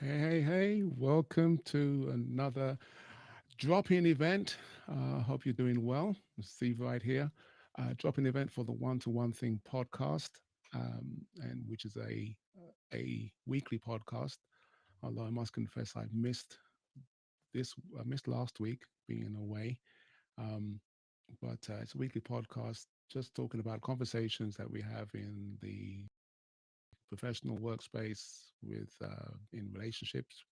Hey, welcome to another drop in event. Hope you're doing well. Steve right here. Drop in event for the One to One Thing podcast, and which is a weekly podcast. Although I must confess, I missed last week being away. Um, but it's a weekly podcast just talking about conversations that we have in the professional workspace, in relationships,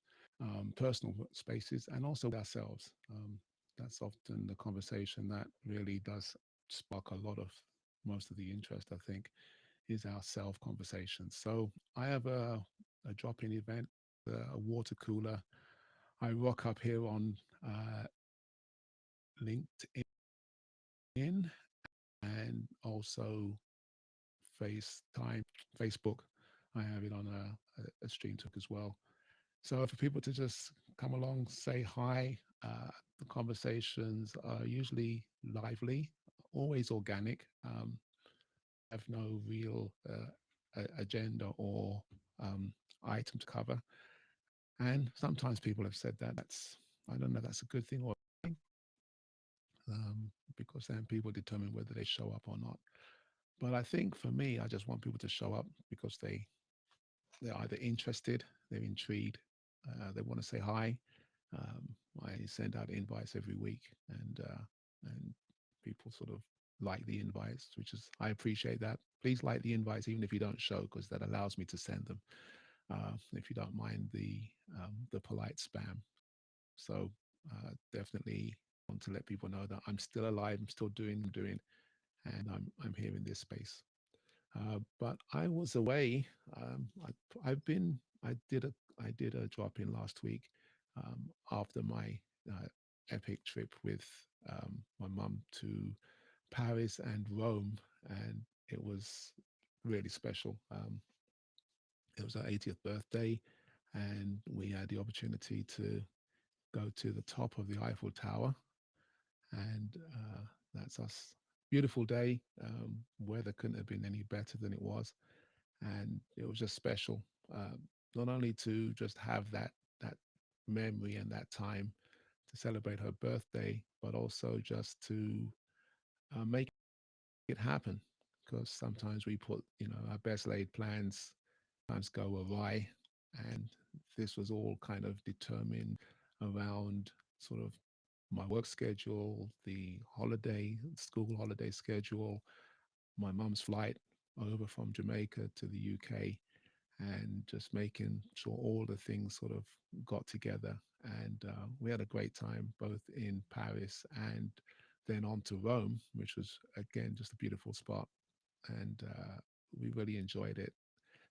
personal spaces, and also ourselves. That's often the conversation that really does spark a lot of most of the interest, I think, is our self conversation. So I have a drop in event, a water cooler. I rock up here on LinkedIn and also FaceTime, Facebook. I have it on a stream talk as well. So for people to just come along, say hi, the conversations are usually lively, always organic. Have no real agenda or item to cover. And sometimes people have said that I don't know, that's a good thing or a thing, because then people determine whether they show up or not. But I think for me, I just want people to show up because they're either interested, they're intrigued, they want to say hi. Um, I send out invites every week, and people sort of like the invites, which is I appreciate that. Please like the invites even if you don't show, because that allows me to send them. If you don't mind the polite spam, so definitely want to let people know that I'm still alive, I'm still doing, and I'm here in this space. But I was away. I've been. I did a drop in last week after my uh, epic trip with my mum to Paris and Rome, and it was really special. It was our 80th birthday, and we had the opportunity to go to the top of the Eiffel Tower, and that's us. Beautiful day. Weather couldn't have been any better than it was, and it was just special. Not only to just have that memory and that time to celebrate her birthday, but also just to make it happen. Because sometimes we put, our best laid plans sometimes go awry, and this was all kind of determined around sort of my work schedule, the school holiday schedule, my mum's flight over from Jamaica to the UK, and just making sure all the things sort of got together. And we had a great time both in Paris and then on to Rome, which was again just a beautiful spot. And we really enjoyed it.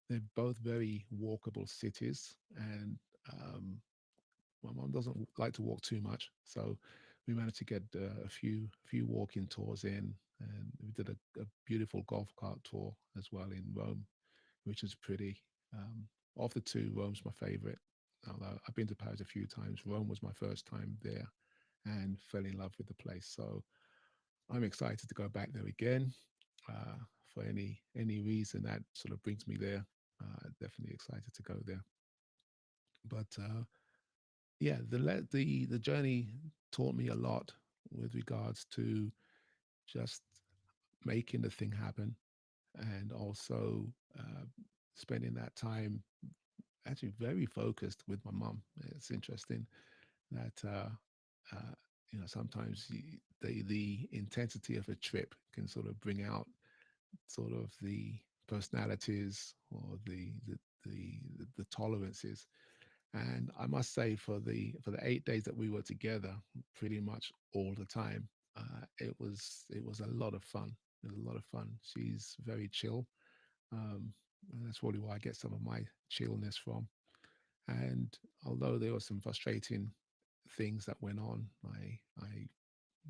They're both very walkable cities, and my mom doesn't like to walk too much, so we managed to get a few walking tours in, and we did a beautiful golf cart tour as well in Rome, which is pretty. Of the two, Rome's my favorite. Although I've been to Paris a few times, Rome was my first time there and fell in love with the place. So I'm excited to go back there again for any reason that sort of brings me there. Definitely excited to go there. But yeah, the journey taught me a lot with regards to just making the thing happen, and also spending that time actually very focused with my mum. It's interesting that sometimes the intensity of a trip can sort of bring out sort of the personalities or the tolerances. And I must say, for the 8 days that we were together, pretty much all the time, it was a lot of fun. It was a lot of fun. She's very chill, and that's probably where I get some of my chillness from. And although there were some frustrating things that went on,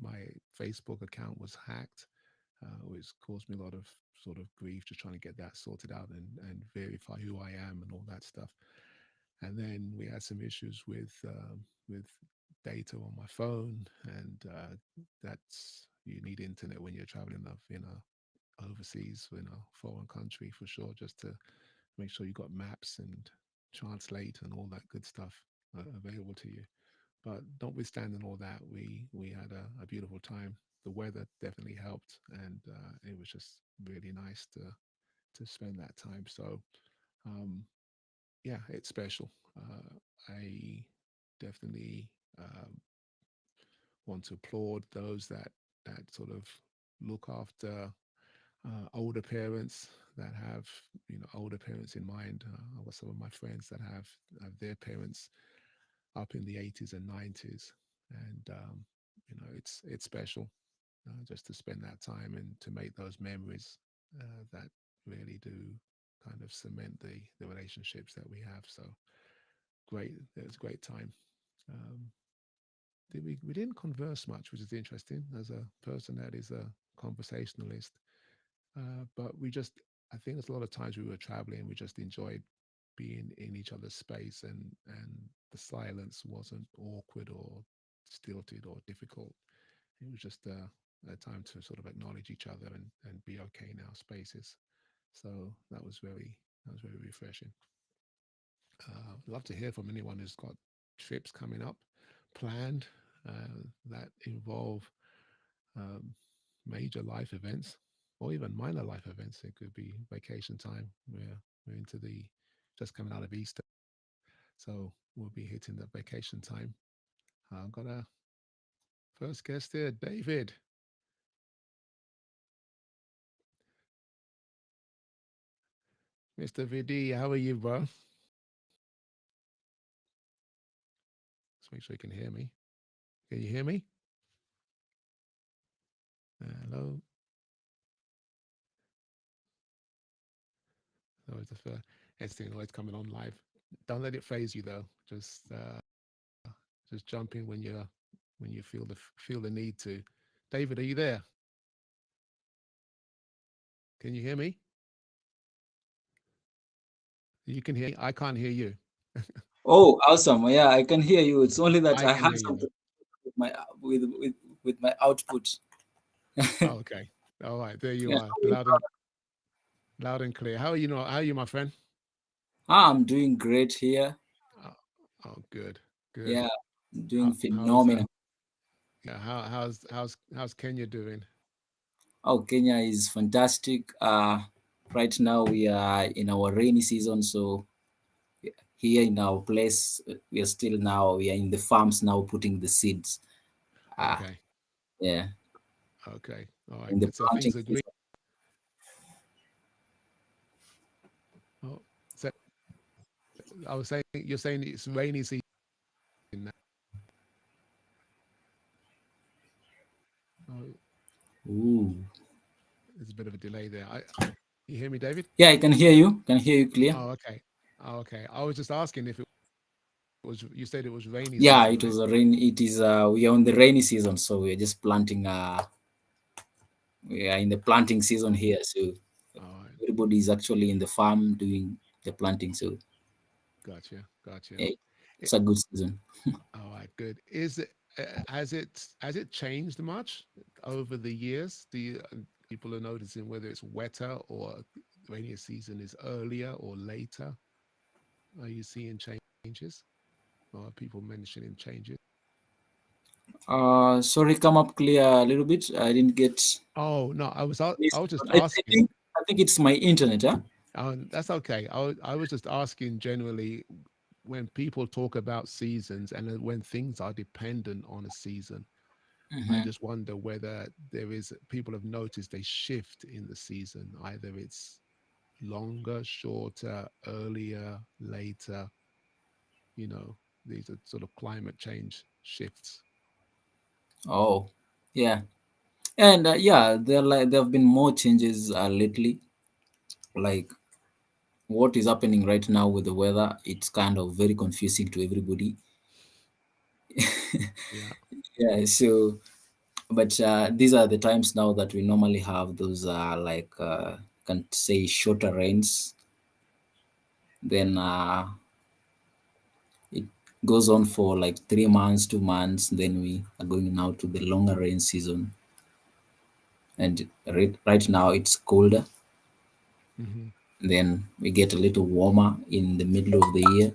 my Facebook account was hacked, which caused me a lot of sort of grief, just trying to get that sorted out and verify who I am and all that stuff. And then we had some issues with data on my phone, and that's you need internet when you're traveling overseas in a foreign country for sure, just to make sure you got maps and translate and all that good stuff available to you. But notwithstanding all that, we had a beautiful time. The weather definitely helped, and it was just really nice to spend that time. So um, yeah, it's special. I definitely want to applaud those that sort of look after older parents that have older parents in mind. I've got some of my friends that have their parents up in the 80s and 90s, and it's special just to spend that time and to make those memories that really do kind of cement the relationships that we have. So great, it was a great time. Um, we didn't converse much, which is interesting as a person that is a conversationalist. But we just, I think there's a lot of times we were traveling, we just enjoyed being in each other's space, and the silence wasn't awkward or stilted or difficult. It was just a time to sort of acknowledge each other and be okay in our spaces. So that was very refreshing. Love to hear from anyone who's got trips coming up planned that involve um, major life events or even minor life events. It could be vacation time. We're into the just coming out of Easter, so we'll be hitting the vacation time. I've got a first guest here, David. Mr. VD, how are you, bro? Let's make sure you can hear me. Can you hear me? Hello. Oh, it's a it's always coming on live. Don't let it phase you though. Just jump in when you feel the need to. David, are you there? Can you hear me? You can hear me. I can't hear you. Oh, awesome. Yeah, I can hear you. It's only that I I can had hear you something though. with my with my output. Oh, okay. All right, there you Yeah. are, loud and clear. How are you, my friend? I'm doing great here. Oh, oh good, good. Yeah, I'm doing How's phenomenal. yeah, how's Kenya doing? Oh, Kenya is fantastic. Right now we are in our rainy season, so here in our place, we are in the farms now putting the seeds. Uh, Okay, yeah, okay. All right, in the good. So planting things are green. season. Oh, so I was saying you're saying it's rainy season now. Oh, Ooh. there's a bit of a delay there. You hear me, David? Yeah, I can hear you. Can hear you clear. Oh, okay. Oh, okay. I was just asking if it was. You said it was rainy Yeah, season, it right? was a rain. It is. We are on the rainy season, so we are just planting. We are in the planting season here, so All right. everybody is actually in the farm doing the planting. So Gotcha. Gotcha. yeah, It, it's a good season. all right. Good. Is it has it changed much over the years? Do you people are noticing whether it's wetter or rainy season is earlier or later? Are you seeing changes? Or are people mentioning changes? Sorry, come up clear a little bit. I didn't get Oh no, this. I was just I asking. think it's my internet. Huh? That's okay. I was just asking generally when people talk about seasons and then when things are dependent on a season. I Mhm. just wonder whether there is people have noticed a shift in the season. Either it's longer, shorter, earlier, later. These are sort of climate change shifts. Oh, yeah, and yeah, there have been more changes lately. Like what is happening right now with the weather, it's kind of very confusing to everybody. Yeah. Yeah, so but these are the times now that we normally have those can say shorter rains. Then it goes on for like 3 months, 2 months. Then we are going now to the longer rain season, and right now it's colder. Hmm. Then we get a little warmer in the middle of the year.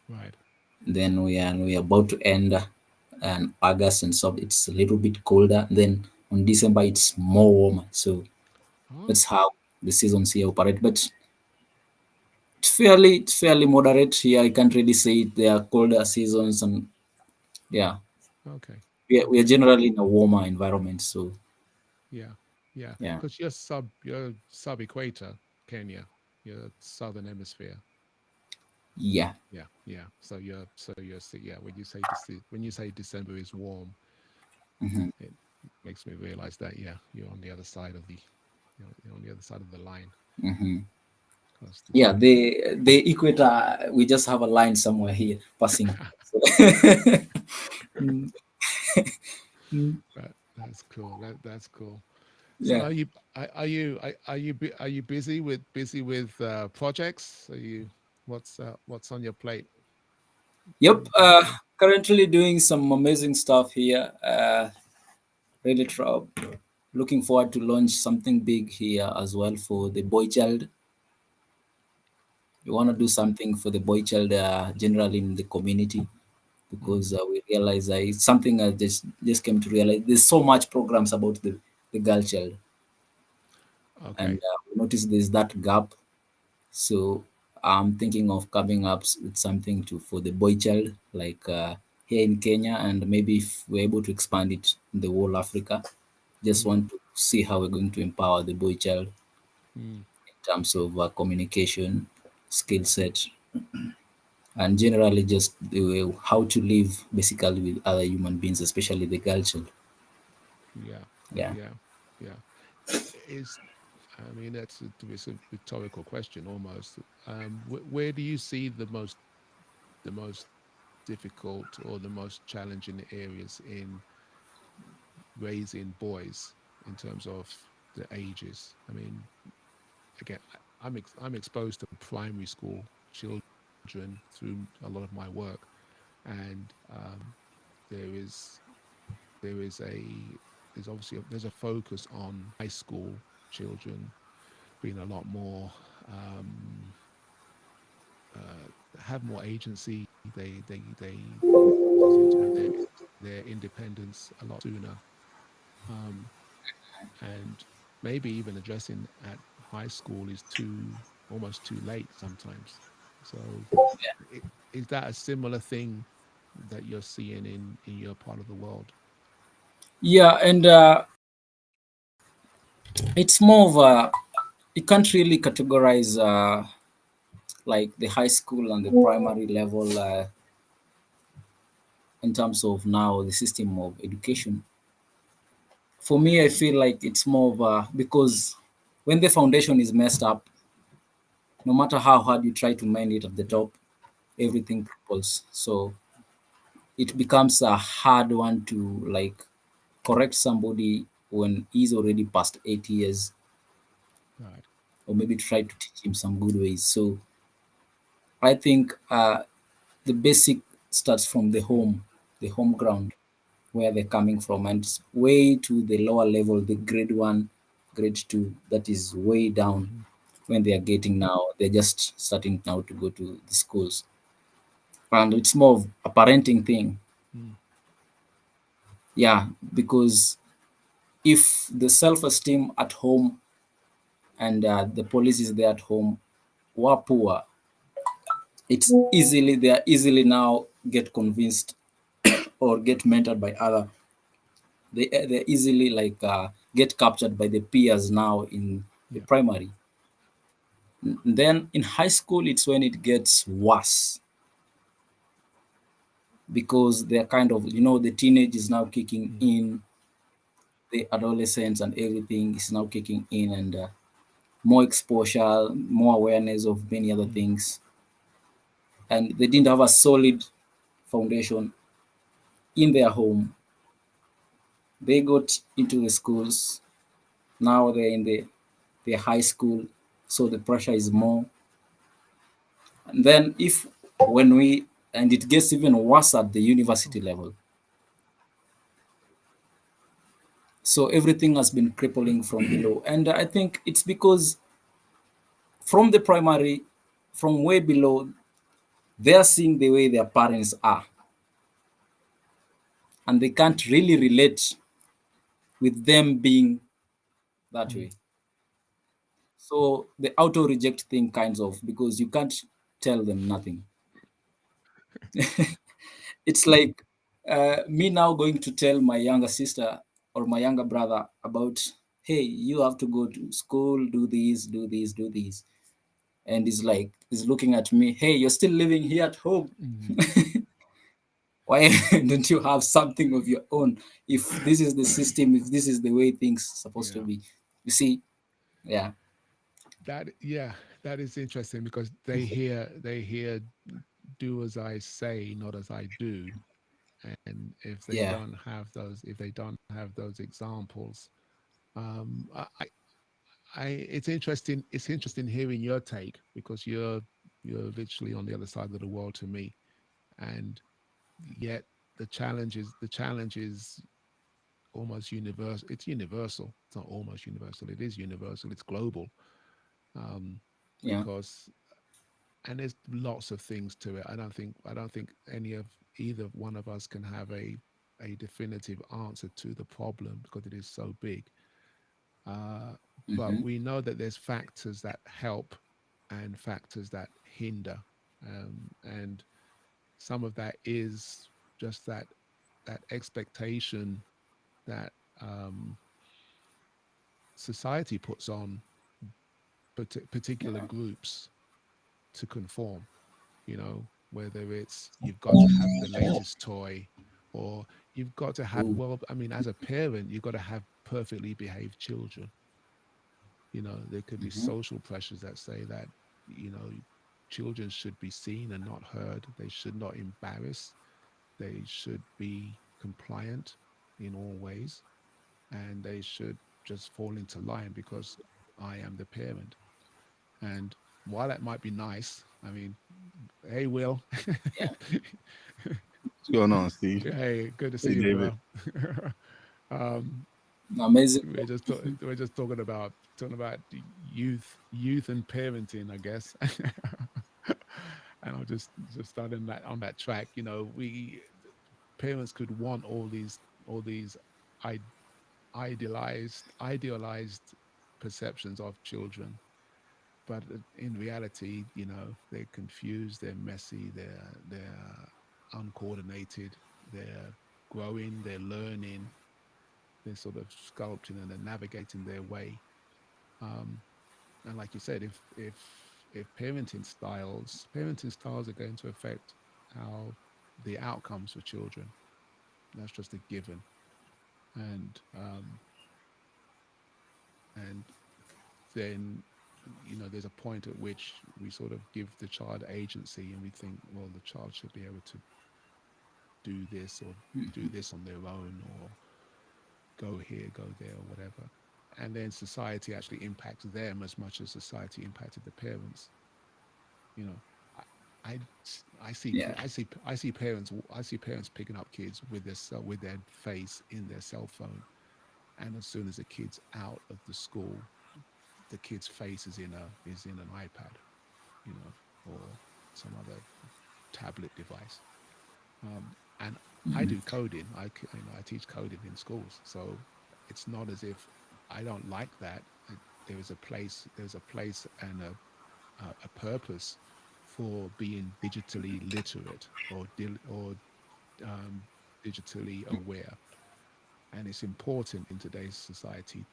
Right. Then we are about to end and August and so it's a little bit colder. Then on December it's more warmer. So Oh, that's how the seasons here operate. But it's fairly moderate here. I can't really say it. There are colder seasons and yeah, okay. we are Okay. generally in a warmer environment. So Yeah. Yeah. yeah, Because you're sub equator, Kenya. You're southern hemisphere. yeah. Yeah. Yeah. Yeah. When you say December is warm, Hmm. it makes me realize that yeah, you're on the other side of the you're on the other side of the line. Hmm. Because Yeah, December. the equator, we just have a line somewhere here passing. So, mm, mm, That's cool. That's cool. So yeah. are you busy with projects? Are you what's on your plate? Yep. Anything exciting? Currently doing some amazing stuff here. Really looking forward to launch something big here as well for the boy child. We want to do something for the boy child generally in the community because Mm, we realize it's something I just came to realize. There's so much programs about the girl child, and okay. we notice there's that gap. So I'm thinking of coming up with something to for the boy child, like here in Kenya, and maybe if we're able to expand it in the whole Africa. Just Mm, want to see how we're going to empower the boy child mm, in terms of communication, skill set, and generally just the way, how to live basically with other human beings, especially the girl child. yeah. Yeah. Yeah. Yeah. Is I mean it's a rhetorical question almost. Where do you see the most difficult or the most challenging areas in raising boys in terms of the ages? I mean, again, I'm exposed to primary school children through a lot of my work, and there is there is a there's a focus on high school children being a lot more have more agency. They seem to have their independence a lot sooner, um, and maybe even addressing at high school is almost too late sometimes. So, is that a similar thing that you're seeing in your part of the world? Yeah, and it's more of a, you can't really categorize like the high school and the primary level in terms of now the system of education. For me, I feel like it's more of a, because when the foundation is messed up, no matter how hard you try to mend it at the top, everything cripples. So it becomes a hard one to like correct somebody when he's already past 8 years, Right. or maybe try to teach him some good ways. So I think the basic starts from the home ground where they're coming from, and it's way to the lower level, the grade one, grade two, that is way down Hmm. when they are getting now. They're just starting now to go to the schools. And it's more of a parenting thing. Mm. Yeah, because if the self-esteem at home and the police is there at home were poor, it's easily they are easily now get convinced or get mentored by other. They easily like get captured by the peers now in the Yeah. primary. Then in high school, it's when it gets worse because they're kind of, the teenage is now kicking Mm. in, the adolescence and everything is now kicking in, and more exposure, more awareness of many other Mm. things. And they didn't have a solid foundation in their home. They got into the schools. Now they're in the high school, so the pressure is more. And then if when we and it gets even worse at the university Oh. level. So everything has been crippling from below. And I think it's because from the primary, from way below, they're seeing the way their parents are, and they can't really relate with them being that way. So the auto reject thing kinds of, because you can't tell them nothing. It's like me now going to tell my younger sister or my younger brother about, hey, you have to go to school, do this, do this, do this. And he's looking at me, hey, you're still living here at home. Why don't you have something of your own? If this is the system, if this is the way things supposed to Yeah. be, you see, yeah. That is interesting because they hear do as I say, not as I do. And Yeah. if they don't have those examples, um, I, I it's interesting. It's interesting hearing your take because you're literally on the other side of the world to me, and yet the challenge is almost universal. It's universal. It's not almost universal. It is universal. It's global. Um, Yeah. because and there's lots of things to it. I don't think any of either one of us can have a definitive answer to the problem because it is so big. Uh, but Hmm. we know that there's factors that help and factors that hinder, and some of that is just that expectation that society puts on particular Yeah. groups to conform. Whether it's you've got to have the latest toy or you've got to have, Ooh. well, I mean, as a parent, you've got to have perfectly behaved children. There could be Hmm. social pressures that say that, children should be seen and not heard. They should not embarrass. They should be compliant in all ways. And they should just fall into line because I am the parent. And while that might be nice, I mean, hey, Will. Yeah. What's going on, Steve? Hey, good to see Hey, you, David. bro. um, Amazing. we're just talking about youth and parenting, I guess. And I'll just start in that on that track. We parents could want all these I- idealized perceptions of children, but in reality, they're confused, they're messy, they're uncoordinated, they're growing, they're learning, they're sort of sculpting and they're navigating their way. Um, and like you said, if parenting styles are going to affect how the outcomes for children, that's just a given. And and then there's a point at which we sort of give the child agency and we think, well, the child should be able to do this or do this on their own or go here, go there, or whatever. And then society actually impacts them as much as society impacted the parents. You know, I, I, Yeah. I see parents picking up kids with their face in their cell phone, and as soon as the kid's out of the school, the kid's face is in an iPad, or some other tablet device. And I Hmm. do coding. I teach coding in schools, so it's not as if I don't like that. There's a place and a purpose for being digitally literate or um, digitally aware, and it's important in today's society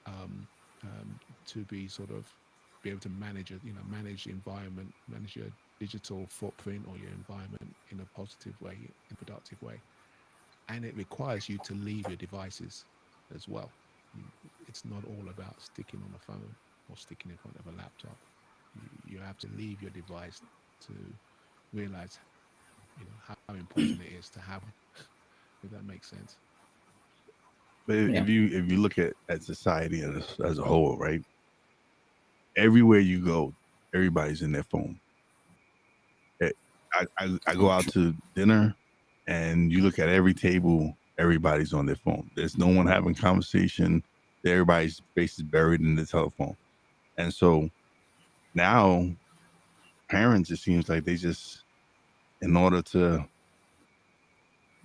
um, to be sort of be able to manage the environment, manage your digital footprint or your environment in a positive way, in a productive way. And it requires you to leave your devices as well. It's not all about sticking on a phone or sticking in front of a laptop. You have to leave your device to realize, how important it is to have one, if that makes sense. But Yeah. if you look at society as a whole, right? Everywhere you go, everybody's in their phone. Eh, I go out Okay. to dinner, and you look at every table, everybody's on their phone. There's no one having conversation. Everybody's face is buried in the telephone. And so now parents, it seems like they just, in order to,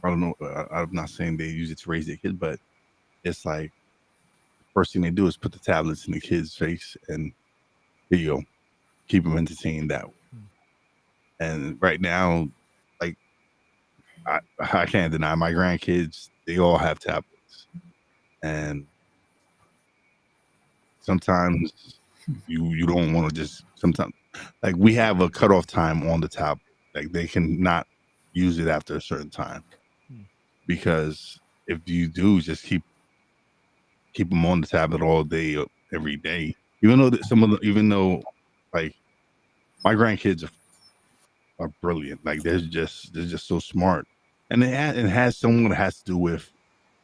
I don't know, I'm not saying they use it to raise their kids, but it's like first thing they do is put the tablets in the kid's face and here you go, keep them entertained that way. And right now, like I can't deny my grandkids, they all have tablets. And sometimes you don't want to just sometimes like we have a cutoff time on the tablet. Like they can not use it after a certain time. Because if you do just keep them on the tablet all day every day, even though even though like my grandkids are brilliant, like they're just so smart, and it has someone that has to do with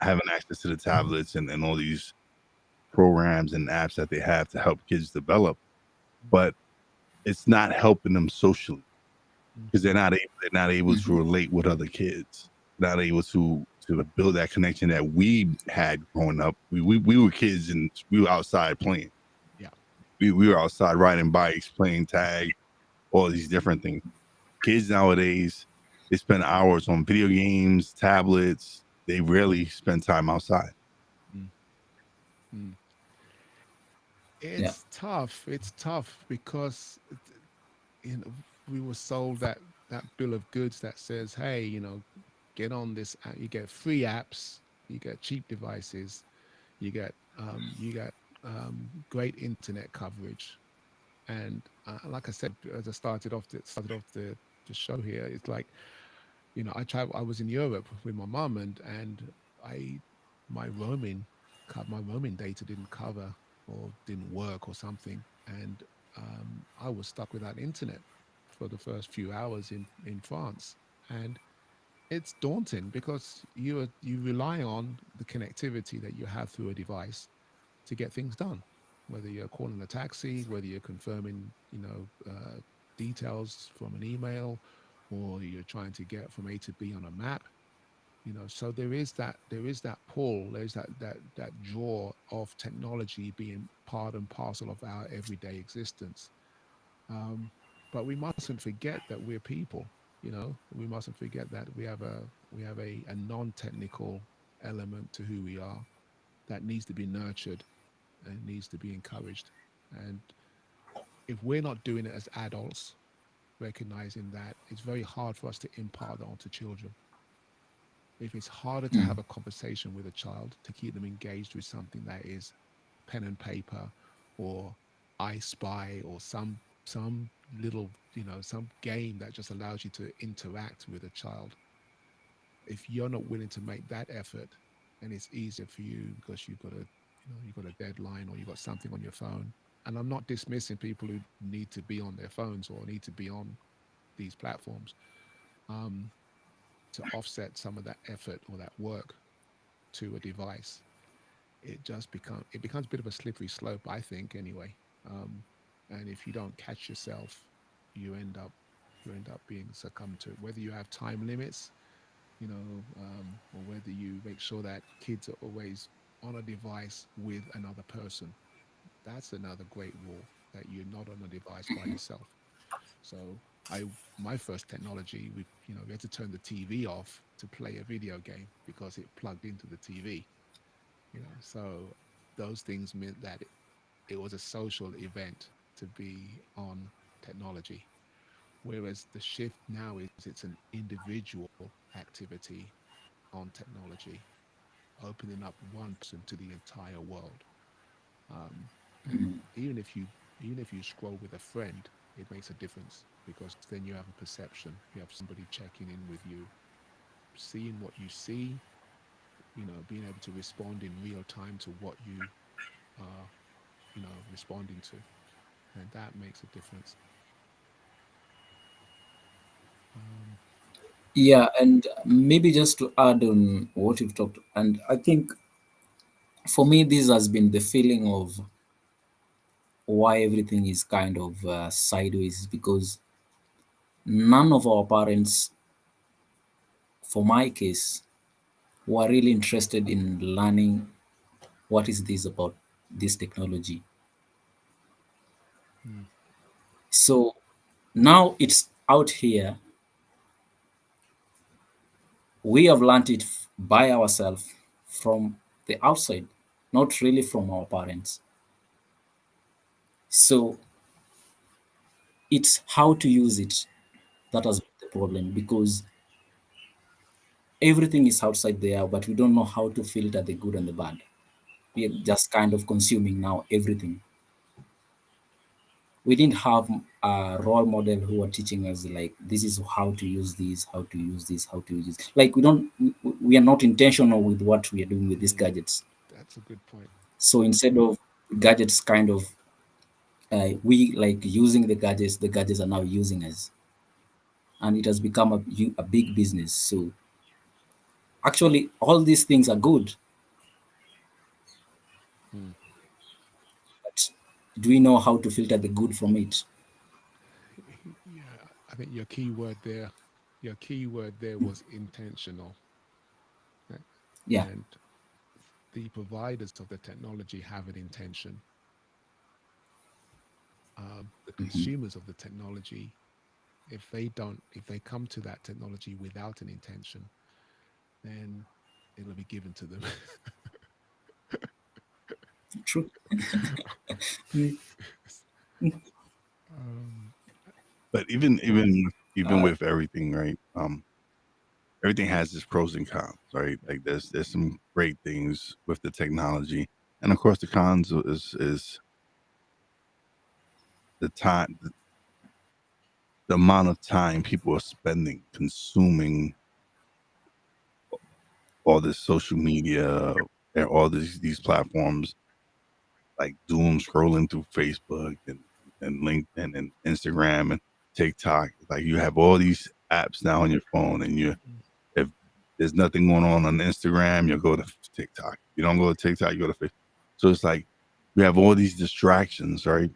having access to the tablets and all these programs and apps that they have to help kids develop, but it's not helping them socially because they're not able to relate with other kids, not able to build that connection that we had growing up. We were kids and we were outside playing. Yeah, we were outside riding bikes, playing tag, all these different things. Kids nowadays, they spend hours on video games, tablets. They rarely spend time outside. It's tough. It's tough because we were sold that bill of goods that says, hey, get on this app, you get free apps, you get cheap devices, you get great internet coverage. And like I said, as I started off the show here, it's like, I was in Europe with my mom, and I my roaming data didn't cover or didn't work or something, and I was stuck without internet for the first few hours in France. And it's daunting because you rely on the connectivity that you have through a device to get things done, whether you're calling a taxi, whether you're confirming details from an email, or you're trying to get from A to B on a map. So there is that pull, there's that draw of technology being part and parcel of our everyday existence. um, but we mustn't forget that we're people. We mustn't forget that we have a non-technical element to who we are that needs to be nurtured and needs to be encouraged. And if we're not doing it as adults, recognizing that, it's very hard for us to impart that onto children. If it's harder to have a conversation with a child, to keep them engaged with something that is pen and paper, or I Spy, or some little, some game that just allows you to interact with a child, if you're not willing to make that effort, and it's easier for you because you've got a deadline, or you've got something on your phone. And I'm not dismissing people who need to be on their phones or need to be on these platforms, um, to offset some of that effort or that work to a device. It becomes a bit of a slippery slope, I think, anyway. And if you don't catch yourself, you end up being succumbed to it. Whether you have time limits, or whether you make sure that kids are always on a device with another person. That's another great rule, that you're not on a device by yourself. So my first technology, we had to turn the TV off to play a video game because it plugged into the TV. So those things meant that it was a social event to be on technology. Whereas the shift now is it's an individual activity on technology, opening up one person to the entire world. Um, even if you scroll with a friend, it makes a difference because then you have a perception. You have somebody checking in with you, seeing what you see, being able to respond in real time to what you are, responding to, and that makes a difference. Um, Yeah, and maybe just to add on what you've talked, and I think for me, this has been the feeling of why everything is kind of sideways, is because none of our parents, for my case, were really interested in learning what is this about this technology. So now it's out here. We have learned it by ourselves from the outside, not really from our parents. So it's how to use it that has been the problem, because everything is outside there, but we don't know how to filter the good and the bad. We are just kind of consuming now everything. We didn't have a role model who are teaching us like this is how to use this, how to use this, how to use this. Like we are not intentional with what we are doing with these gadgets. That's a good point. So instead of gadgets kind of we like using the gadgets are now using us, and it has become a big business. So actually all these things are good, but do we know how to filter the good from it? Yeah, I think your key word there was intentional. uh, Yeah. And the providers of the technology have an intention. The Mhm. consumers of the technology, if they come to that technology without an intention, then it'll be given to them. True. Mm. um, But even uh, with everything, right? Everything has its pros and cons, right? Like there's some great things with the technology, and of course the cons is the time, the amount of time people are spending consuming all this social media and all these platforms, like doom scrolling through Facebook and LinkedIn and Instagram and TikTok. Like you have all these apps now on your phone, and if there's nothing going on Instagram, you'll go to TikTok. You don't go to TikTok, you go to Facebook. So it's like we have all these distractions, right?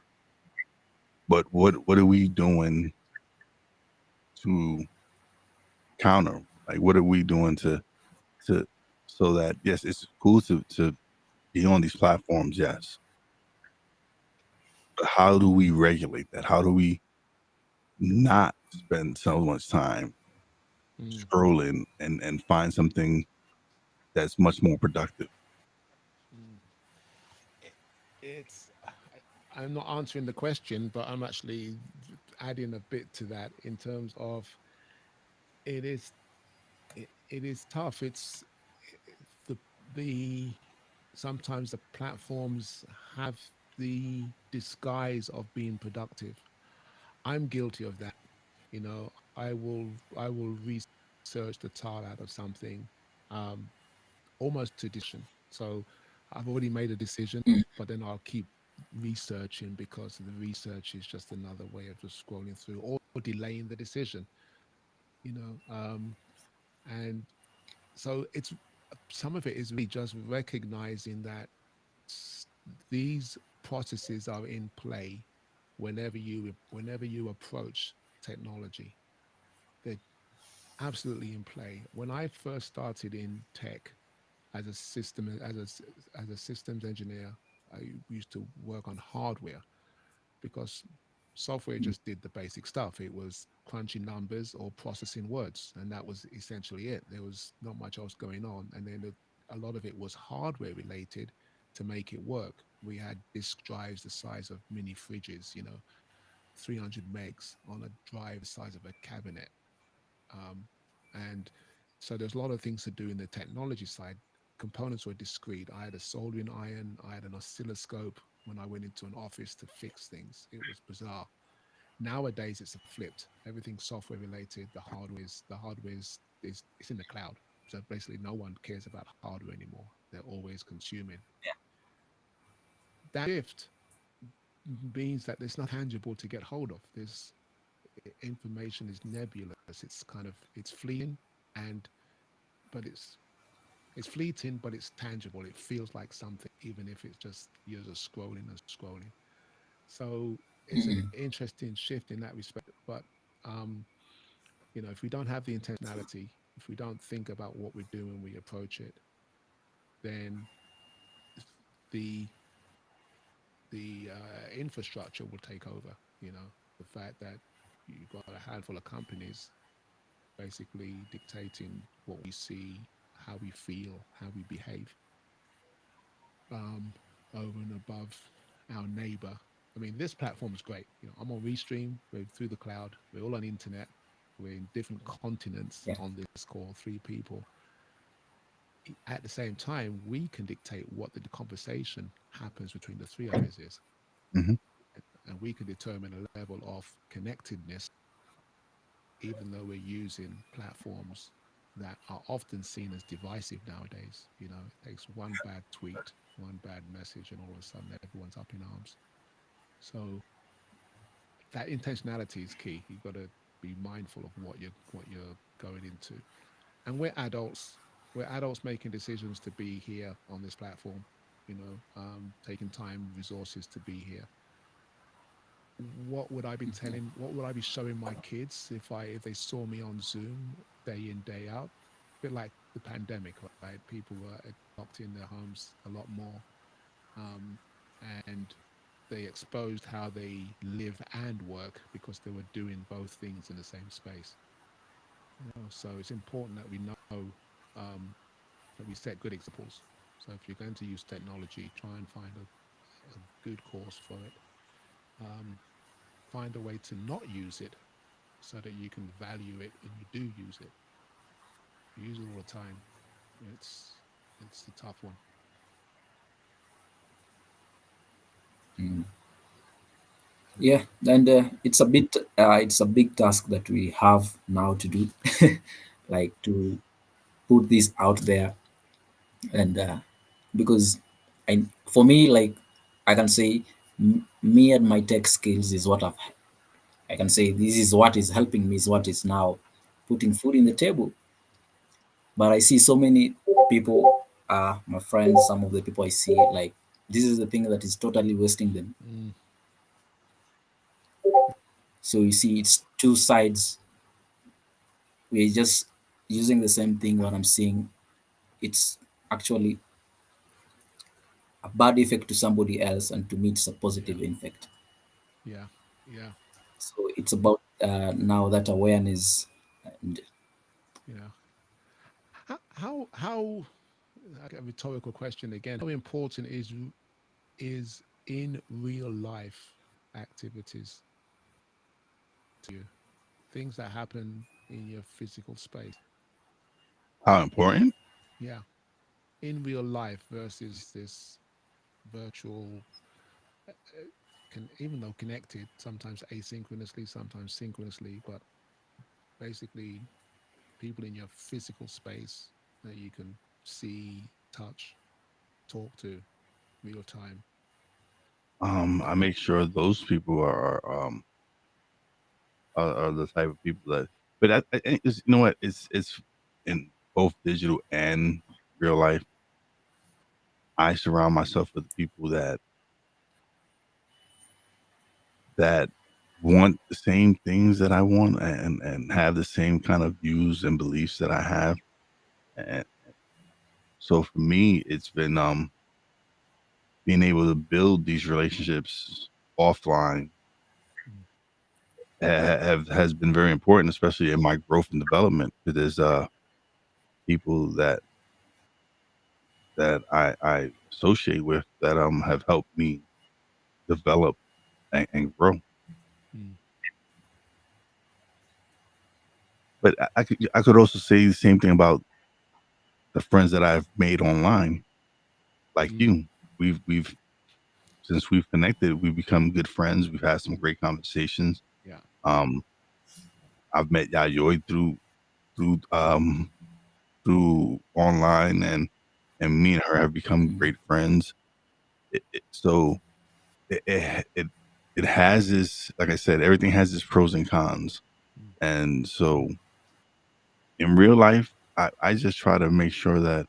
But what are we doing to counter? Like what are we doing to so that yes, it's cool to be on these platforms, yes. But how do we regulate that? How do we not spend so much time mm, scrolling and find something that's much more productive? mm. It- It's I'm not answering the question, but I'm actually adding a bit to that in terms of it is it is tough. It's the the sometimes the platforms have the disguise of being productive. I'm guilty of that. You know, I will research the tar out of something, um, almost to decision. So I've already made a decision, mm, but then I'll keep researching because the research is just another way of just scrolling through or delaying the decision. You know, and so it's some of it is really just recognizing that these processes are in play whenever you approach technology. They're absolutely in play. When I first started in tech as a as a systems engineer, I used to work on hardware because software mm, just did the basic stuff. It was crunching numbers or processing words, and that was essentially it. There was not much else going on. And then a lot of it was hardware related to make it work. We had disk drives the size of mini fridges, 300 megs on a drive the size of a cabinet. Um, and so there's a lot of things to do in the technology side. Components were discrete. I had a soldering iron, I had an oscilloscope when I went into an office to fix things. It was bizarre. Nowadays it's flipped. Everything's software related. The hardware is it's in the cloud. So basically no one cares about hardware anymore. They're always consuming. That shift means that there's not tangible to get hold of. There's information is nebulous. It's kind of it's fleeting and but it's fleeting, but it's tangible. It feels like something, even if it's just you're just scrolling and scrolling. So it's an mm, interesting shift in that respect. But um, if we don't have the intentionality, if we don't think about what we do when we approach it, then the the infrastructure will take over. The fact that you've got a handful of companies basically dictating what we see, how we feel, how we behave, um, over and above our neighbor. I mean, this platform is great. I'm on Restream. We're through the cloud. We're all on the internet. We're in different continents Yeah. on this call, 3 people. At the same time, we can dictate what the conversation happens between the 3 of us is. Mhm. And we can determine a level of connectedness, even though we're using platforms that are often seen as divisive nowadays. It takes one bad tweet, one bad message, and all of a sudden everyone's up in arms. So that intentionality is key. You've got to be mindful of what you're going into. And we're adults. We're adults making decisions to be here on this platform. Taking time, resources to be here. What would I be telling? What would I be showing my kids if they saw me on Zoom day in day out? A bit like the pandemic, right? People were locked in their homes a lot more, um, and they exposed how they live and work because they were doing both things in the same space. So it's important that we know, that we set good examples. So if you're going to use technology, try and find a good course for it. Um, find a way to not use it so that you can value it and you do use it. If you use it all the time, it's it's a tough one. Mm. Yeah, and it's a big task that we have now to do, like to put this out there, and because for me, like I can say, me and my tech skills is what I can say this is what is helping me, is what is now putting food in the table. But I see so many people, my friends, some of the people I see, like this is the thing that is totally wasting them. Mm, So you see, it's two sides. We're just using the same thing. What I'm seeing, it's actually a bad effect to somebody else, and to me, it's a yeah, positive effect. yeah, yeah, So it's about now that awareness. And yeah. How like a rhetorical question again? How important is in real life activities to you? Things that happen in your physical space. How important? Yeah, in real life versus this virtual, even though connected, sometimes asynchronously, sometimes synchronously, but basically people in your physical space that you can see, touch, talk to, real time. I make sure those people are the type of people that. But it's, you know what? It's in both digital and real life. I surround myself with people that want the same things that I want, and have the same kind of views and beliefs that I have. And so for me, it's been being able to build these relationships offline Mm, has been very important, especially in my growth and development. Because there's people that I associate with that have helped me develop and grow. mm, But I could also say the same thing about the friends that I've made online, like mm, you. We've since we've connected, we've become good friends. We've had some great conversations. yeah. Um, I've met Yayoi through through online, and me and her have become mm, great friends. So it has this, like I said, everything has its pros and cons. Mm, And so in real life, I just try to make sure that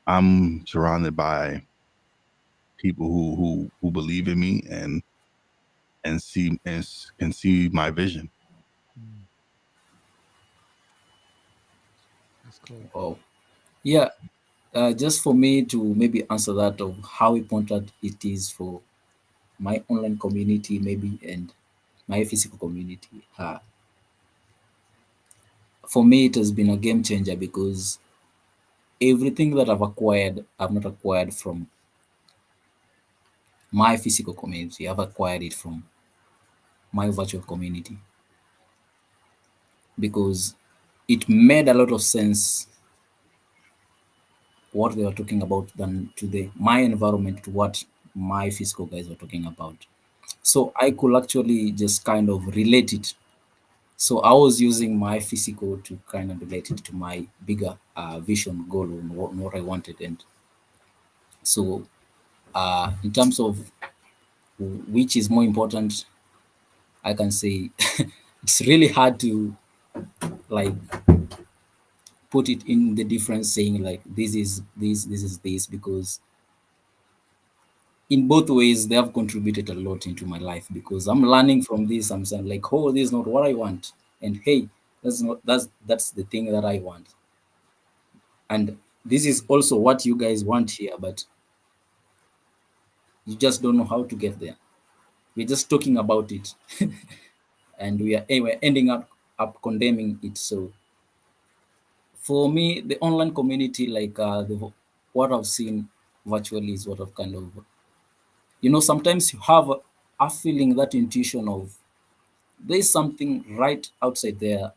I'm surrounded by people who believe in me and can see my vision. mm. That's cool. oh, yeah, Just for me to maybe answer that of how important it is for my online community, maybe, and my physical community. For me, it has been a game changer because everything that I've acquired, I've not acquired from my physical community. I've acquired it from my virtual community because it made a lot of sense what they were talking about than to my environment to what my physical guys were talking about. So I could actually just kind of relate it. So I was using my physical to kind of relate it to my bigger vision goal and what I wanted. And so in terms of which is more important, I can say it's really hard to like put it in the difference saying like this is this because in both ways they have contributed a lot into my life because I'm learning from this. I'm saying like, oh, this is not what I want, and hey, that's the thing that I want, and this is also what you guys want here, but you just don't know how to get there. We're just talking about it, and we're ending up condemning it. So for me, the online community, like what I've seen virtually is what I've kind of, sometimes you have a feeling, that intuition of there's something right outside there,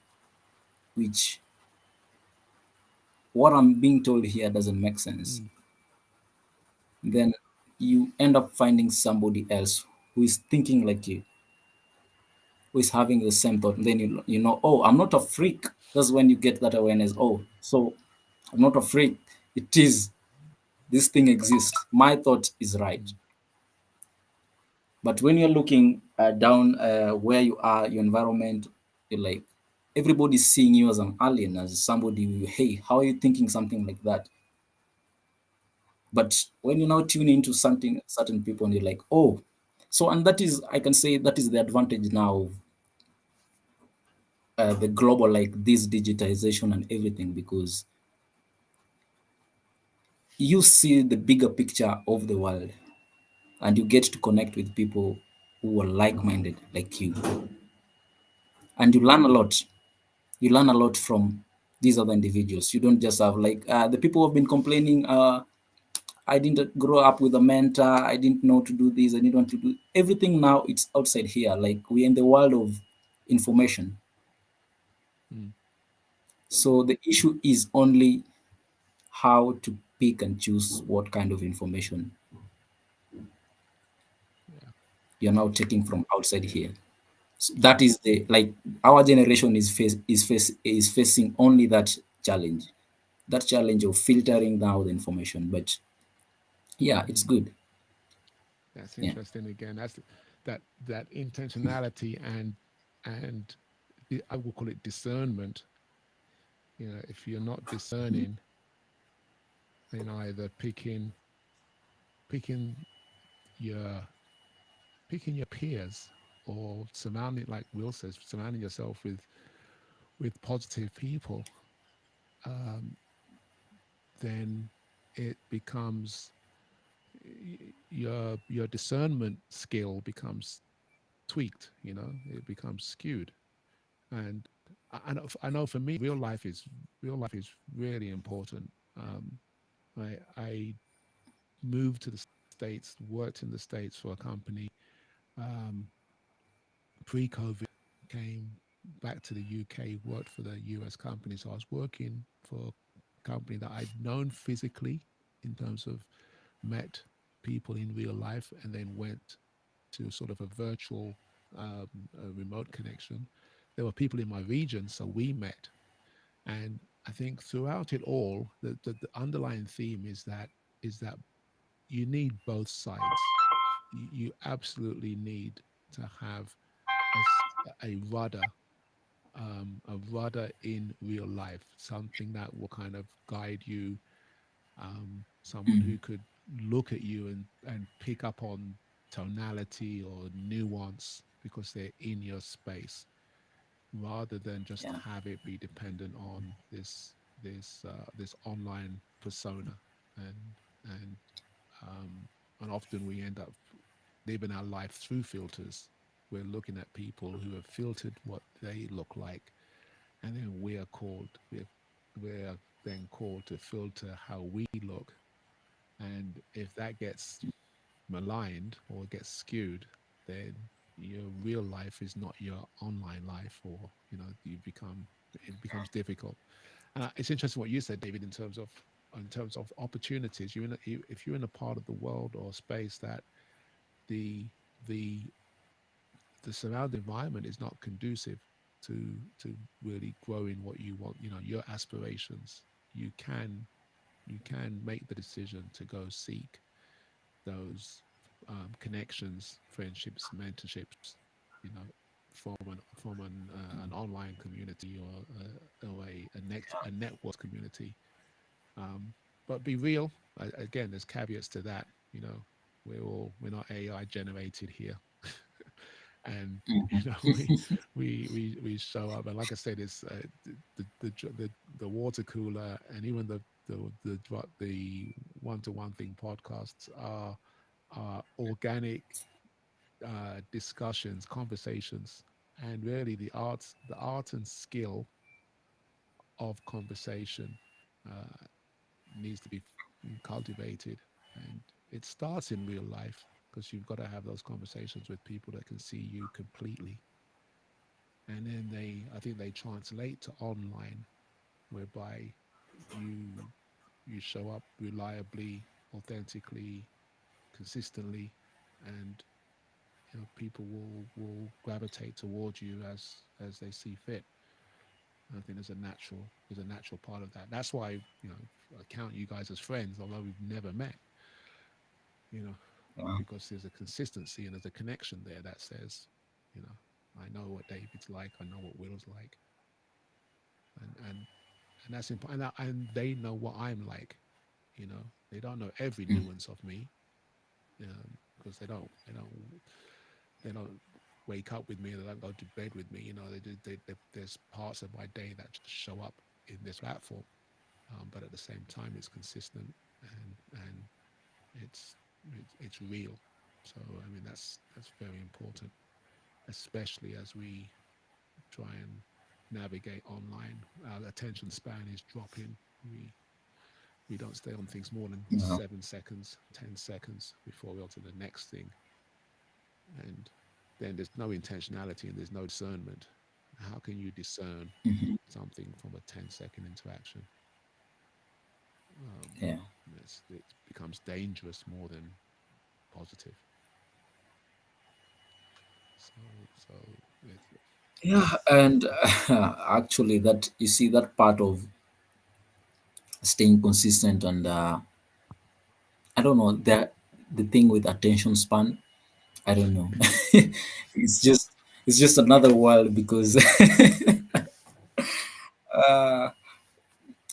which what I'm being told here doesn't make sense. Mm. Then you end up finding somebody else who is thinking like you, who is having the same thought. And then you know, oh, I'm not a freak. That's when you get that awareness. Oh, so I'm not a freak. It is, this thing exists. My thought is right. But when you're looking down where you are, your environment, you're like, everybody's seeing you as an alien, as somebody, hey, how are you thinking something like that? But when you now tune into something, certain people, and you're like, oh, so, and that is, I can say that is the advantage now of the global, like this digitization and everything, because you see the bigger picture of the world and you get to connect with people who are like-minded like you, and you learn a lot. You learn a lot from these other individuals. You don't just have like the people who have been complaining, I didn't grow up with a mentor, I didn't know to do this, I didn't want to do everything. Now it's outside here, like we're in the world of information. Mm. So the issue is only how to pick and choose what kind of information Yeah. you're now taking from outside here. So that is the, like, our generation is facing only that challenge of filtering down the information. But yeah, it's Mm. good. That's Yeah. interesting. Again, that's that intentionality and I will call it discernment. If you're not discerning, then either picking your picking your peers or surrounding, like Will says, surrounding yourself with positive people, um, then it becomes your discernment skill becomes tweaked. It becomes skewed. And I know for me, real life is really important. I moved to the States, worked in the States for a company. um, Pre-COVID, came back to the UK, worked for the US company. So I was working for a company that I'd known physically, in terms of met people in real life, and then went to sort of a virtual, a remote connection. There were people in my region, so we met. And I think throughout it all, the underlying theme is that you need both sides. You absolutely need to have a rudder, a rudder in real life, something that will kind of guide you, someone Mm. who could look at you and pick up on tonality or nuance because they're in your space, rather than just Yeah. have it be dependent on this online persona, and and and often we end up living our life through filters. We're looking at people who have filtered what they look like, and then we're then called to filter how we look. And if that gets maligned or gets skewed, then your real life is not your online life, or it becomes difficult. It's interesting what you said, David, in terms of opportunities. If you're in a part of the world or space that the the the surrounding environment is not conducive to really growing what you want, your aspirations, you can make the decision to go seek those connections, friendships, mentorships, from an online community, or a network community. But be real. Again, there's caveats to that. We're not AI generated here. And we show up, and like I said, it's the water cooler, and even the one-to-one thing podcasts are organic discussions, conversations, and really the art and skill of conversation uh, needs to be cultivated, and it starts in real life, because you've got to have those conversations with people that can see you completely, and then I think they translate to online, whereby you you show up reliably, authentically, consistently, and people will gravitate towards you as they see fit. I think there's a natural part of that. That's why I count you guys as friends, although we've never met. You know, Wow. because there's a consistency and there's a connection there that says, I know what David's like, I know what Will's like, and that's important. And they know what I'm like. They don't know every Mm. nuance of me, because they don't wake up with me, they don't go to bed with me. There's parts of my day that just show up in this platform, but at the same time, it's consistent, and it's it's real. So I mean, that's very important, especially as we try and navigate online. Our attention span is dropping. We don't stay on things more than Yeah. 7 seconds, 10 seconds before we go to the next thing, and then there's no intentionality and there's no discernment. How can you discern Mhm. something from a 10-second interaction? Um, Yeah. it becomes dangerous more than positive. So it's, Yeah, and actually, that you see that part of staying consistent, and I don't know the thing with attention span. I don't know. it's just it's just another world, because uh,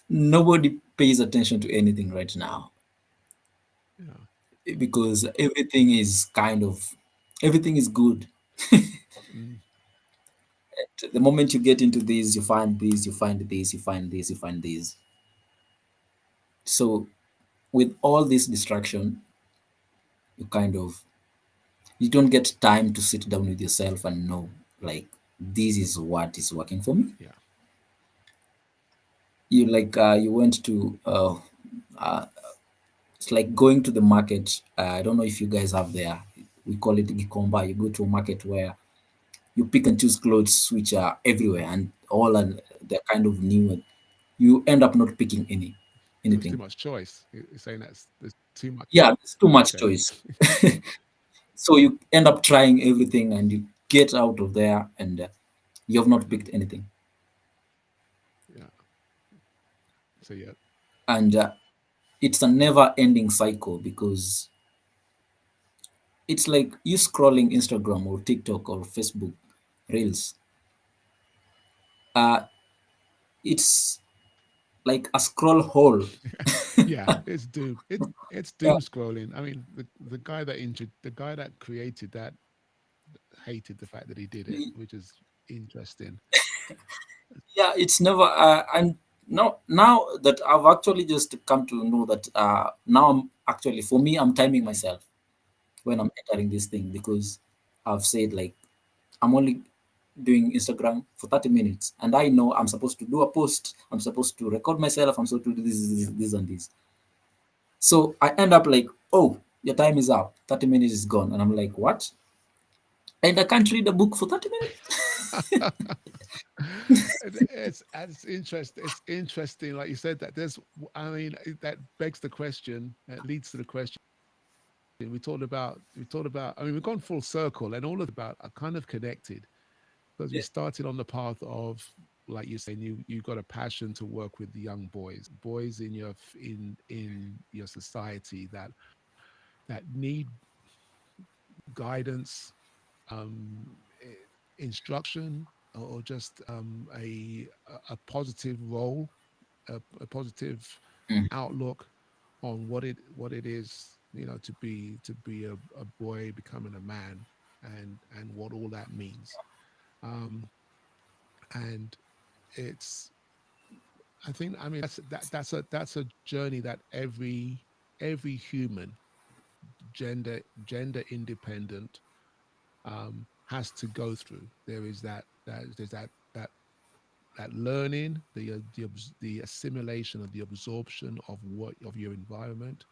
nobody pays attention to anything right now, yeah, because everything is good. mm, The moment you get into this, you find this, you find this, you find this, you find this. So with all this distraction, you kind of you don't get time to sit down with yourself and know, like, this is what is working for me. yeah, You went to uh, it's like going to the market. I don't know if you guys have there. We call it Gikomba. You go to a market where you pick and choose clothes which are everywhere, and all are they're kind of new, and you end up not picking there's too anything. much choice. You're saying there's too much. Yeah, it's too much Okay. choice. So you end up trying everything, and you get out of there, and you have not Mm, picked anything. yeah. So yeah, And it's a never ending cycle, because it's like you scrolling Instagram or TikTok or Facebook Reels. Uh, it's like a scroll hole. yeah. It's doom. It's Yeah, doom scrolling. I mean, the guy that created that hated the fact that he did it, which is interesting. yeah, it's never. And now that I've actually just come to know that now I'm actually, for me, I'm timing myself when I'm entering this thing, because I've said like I'm only doing Instagram for 30 minutes, and I know I'm supposed to do a post, I'm supposed to record myself, I'm supposed to do this and this. So I end up like, oh, your time is up, 30 minutes is gone, and I'm like, what? And I can't read a book for 30 minutes. It's interesting. It's interesting, like you said, that there's. I mean, that begs the question. It leads to the question. We talked about. I mean, we've gone full circle, and all of about are kind of connected, because we Yeah. started on the path of, like you say, you got a passion to work with the young boys in your society that need guidance, instruction, or just a positive role, a positive Mm. outlook on what it is, to be a boy becoming a man, and what all that means. um and it's I think, I mean, that's a journey that every human, gender independent, has to go through. There is there's that learning, the assimilation, of the absorption of your environment,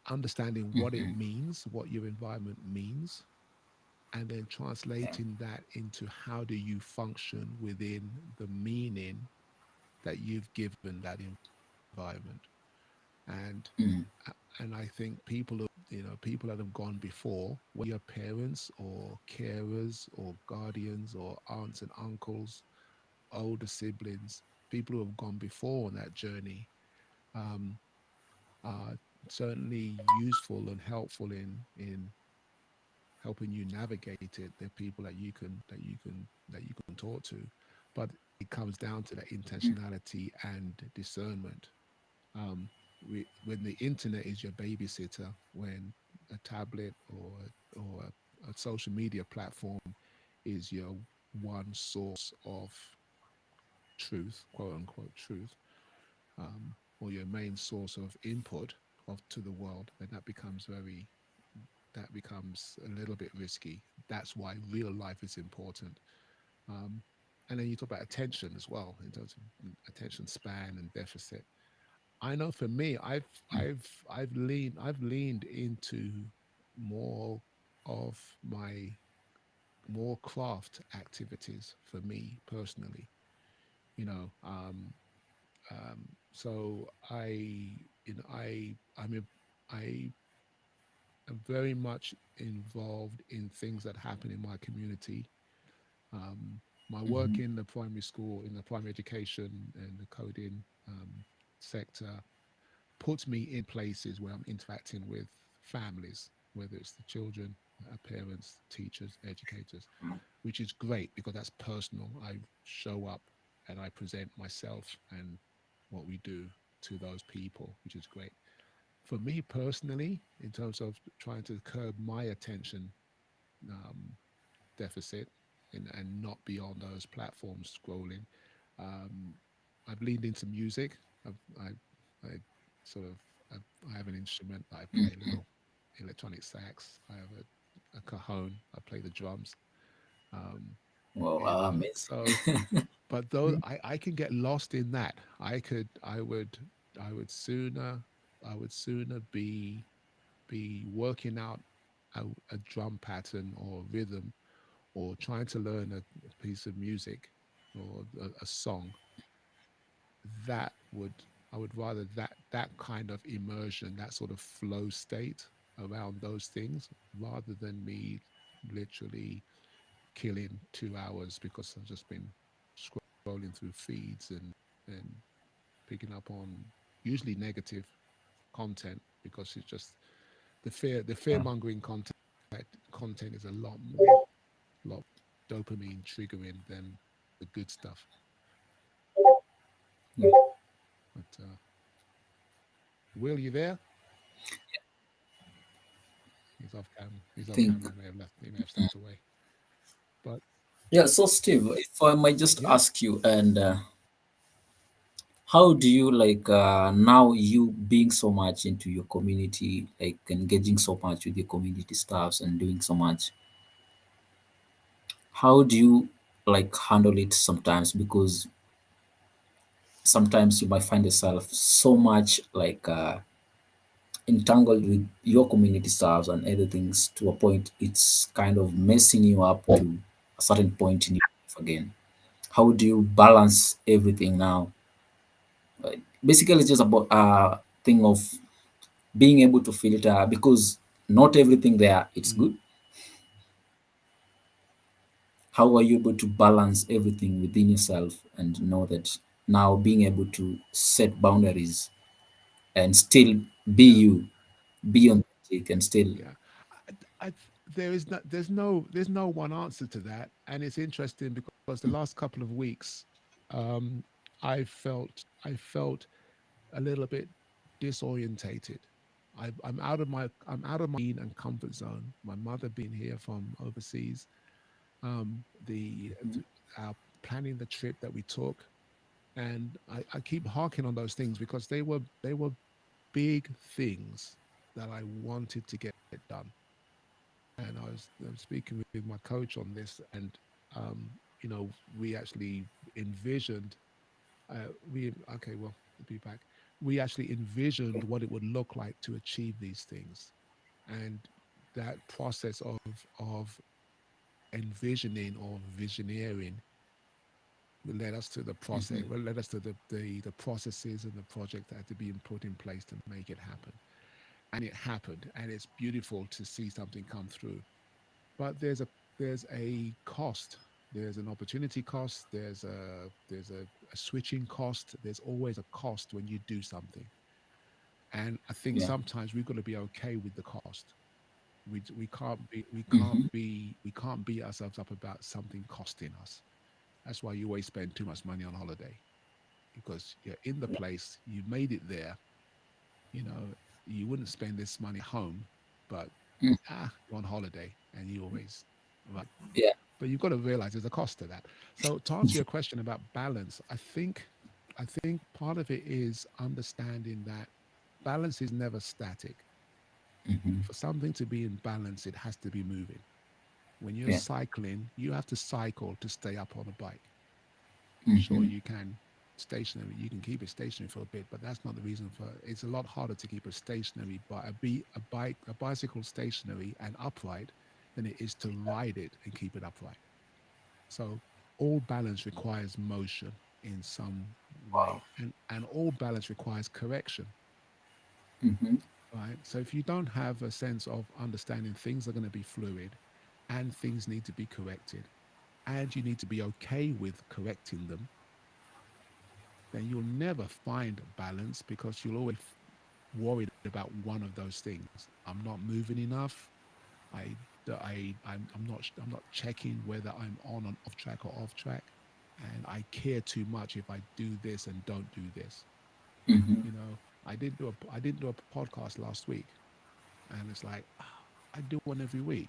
understanding what it Mhm. means, what your environment means, and then translating that into how do you function within the meaning that you've given that environment. And Mhm. and I think people that have gone before, whether your parents or carers or guardians or aunts and uncles, older siblings, people who have gone before on that journey, um, are certainly useful and helpful in helping you navigate it. They're people that you can talk to, but it comes down to that Mhm. intentionality and discernment. Um, when the internet is your babysitter, when a tablet or a social media platform is your one source of truth, quote unquote truth, or your main source of input to the world, then that becomes a little bit risky. That's why real life is important. Um, and then you talk about attention as well, in terms of attention span and deficit. I know for me, I've leaned into more of my more craft activities for me personally. You know, so I am very much involved in things that happen in my community. My work Mhm. in the primary school, in the primary education and the coding sector, puts me in places where I'm interacting with families, whether it's the children, parents, teachers, educators, which is great because that's personal. I show up and I present myself and what we do to those people, which is great. For me personally, in terms of trying to curb my attention um, deficit, and not be on those platforms scrolling, um, I've leaned into music. I sort of I have an instrument that I play, a Mhm. little electronic sax. I have a cajon. I play the drums. Um, Wow, so, amazing. but though I can get lost in that, I would sooner be working out a drum pattern or rhythm, or trying to learn a piece of music or a song. that would I would rather that kind of immersion, that sort of flow state around those things, rather than me literally killing 2 hours because I've just been scrolling through feeds and picking up on usually negative content, because it's just the fear mongering content is a lot dopamine triggering than the good stuff. Yeah. But Will, you there? He's off camera. He's off Think. camera. He may have left. He may have stepped away. But Yeah. So, Steve, if I might just yeah, ask you, and how do you like now you being so much into your community, like engaging so much with your community staffs and doing so much, how do you like handle it sometimes? Because sometimes you might find yourself so much like entangled with your community staffs and other things to a point it's kind of messing you up to a certain point in your life again. How do you balance everything now? Basically it's just about a thing of being able to filter, because not everything there it's Mm. good. How are you able to balance everything within yourself and know that now being able to set boundaries and still be Yeah, you, be authentic and still. yeah. There is no, there's no one answer to that, and it's interesting because the last couple of weeks, um, I felt a little bit disorientated. I'm out of my routine and comfort zone. My mother being here from overseas, the Mhm. our planning the trip that we took, and I keep harking on those things because they were big things that I wanted to get done. And I'm speaking with my coach on this, and um, we actually envisioned we okay, well, let be back. We actually envisioned what it would look like to achieve these things, and that process of envisioning or visioneering led us to the process. Mhm. Well, led us to the processes and the project that had to be put in place to make it happen, and it happened, and it's beautiful to see something come through. But there's a cost. There's an opportunity cost. There's a switching cost. There's always a cost when you do something, and I think Yeah. sometimes we've got to be okay with the cost. We can't be we can't Mhm. be we can't beat ourselves up about something costing us. That's why you always spend too much money on holiday, because you're in the place, you made it there. You know, you wouldn't spend this money home, but Mm. you're on holiday and you always, right. Yeah. But you've got to realize there's a cost to that. So to answer your question about balance, I think part of it is understanding that balance is never static. Mhm. For something to be in balance, it has to be moving. When you're Yeah. cycling, you have to cycle to stay up on a bike. Sure, Mhm. you can stationary, you can keep it stationary for a bit, but that's not the reason for it's a lot harder to keep it stationary by a bicycle stationary and upright than it is to ride it and keep it upright. So all balance requires motion in some way, and all balance requires correction, Mhm. right? So if you don't have a sense of understanding things are going to be fluid and things need to be corrected, and you need to be okay with correcting them, then you'll never find balance because you'll always worried about one of those things. I'm not moving enough. I'm not checking whether I'm on and off track or off track, and I care too much if I do this and don't do this. Mhm. I didn't do a podcast last week, and it's like I do one every week,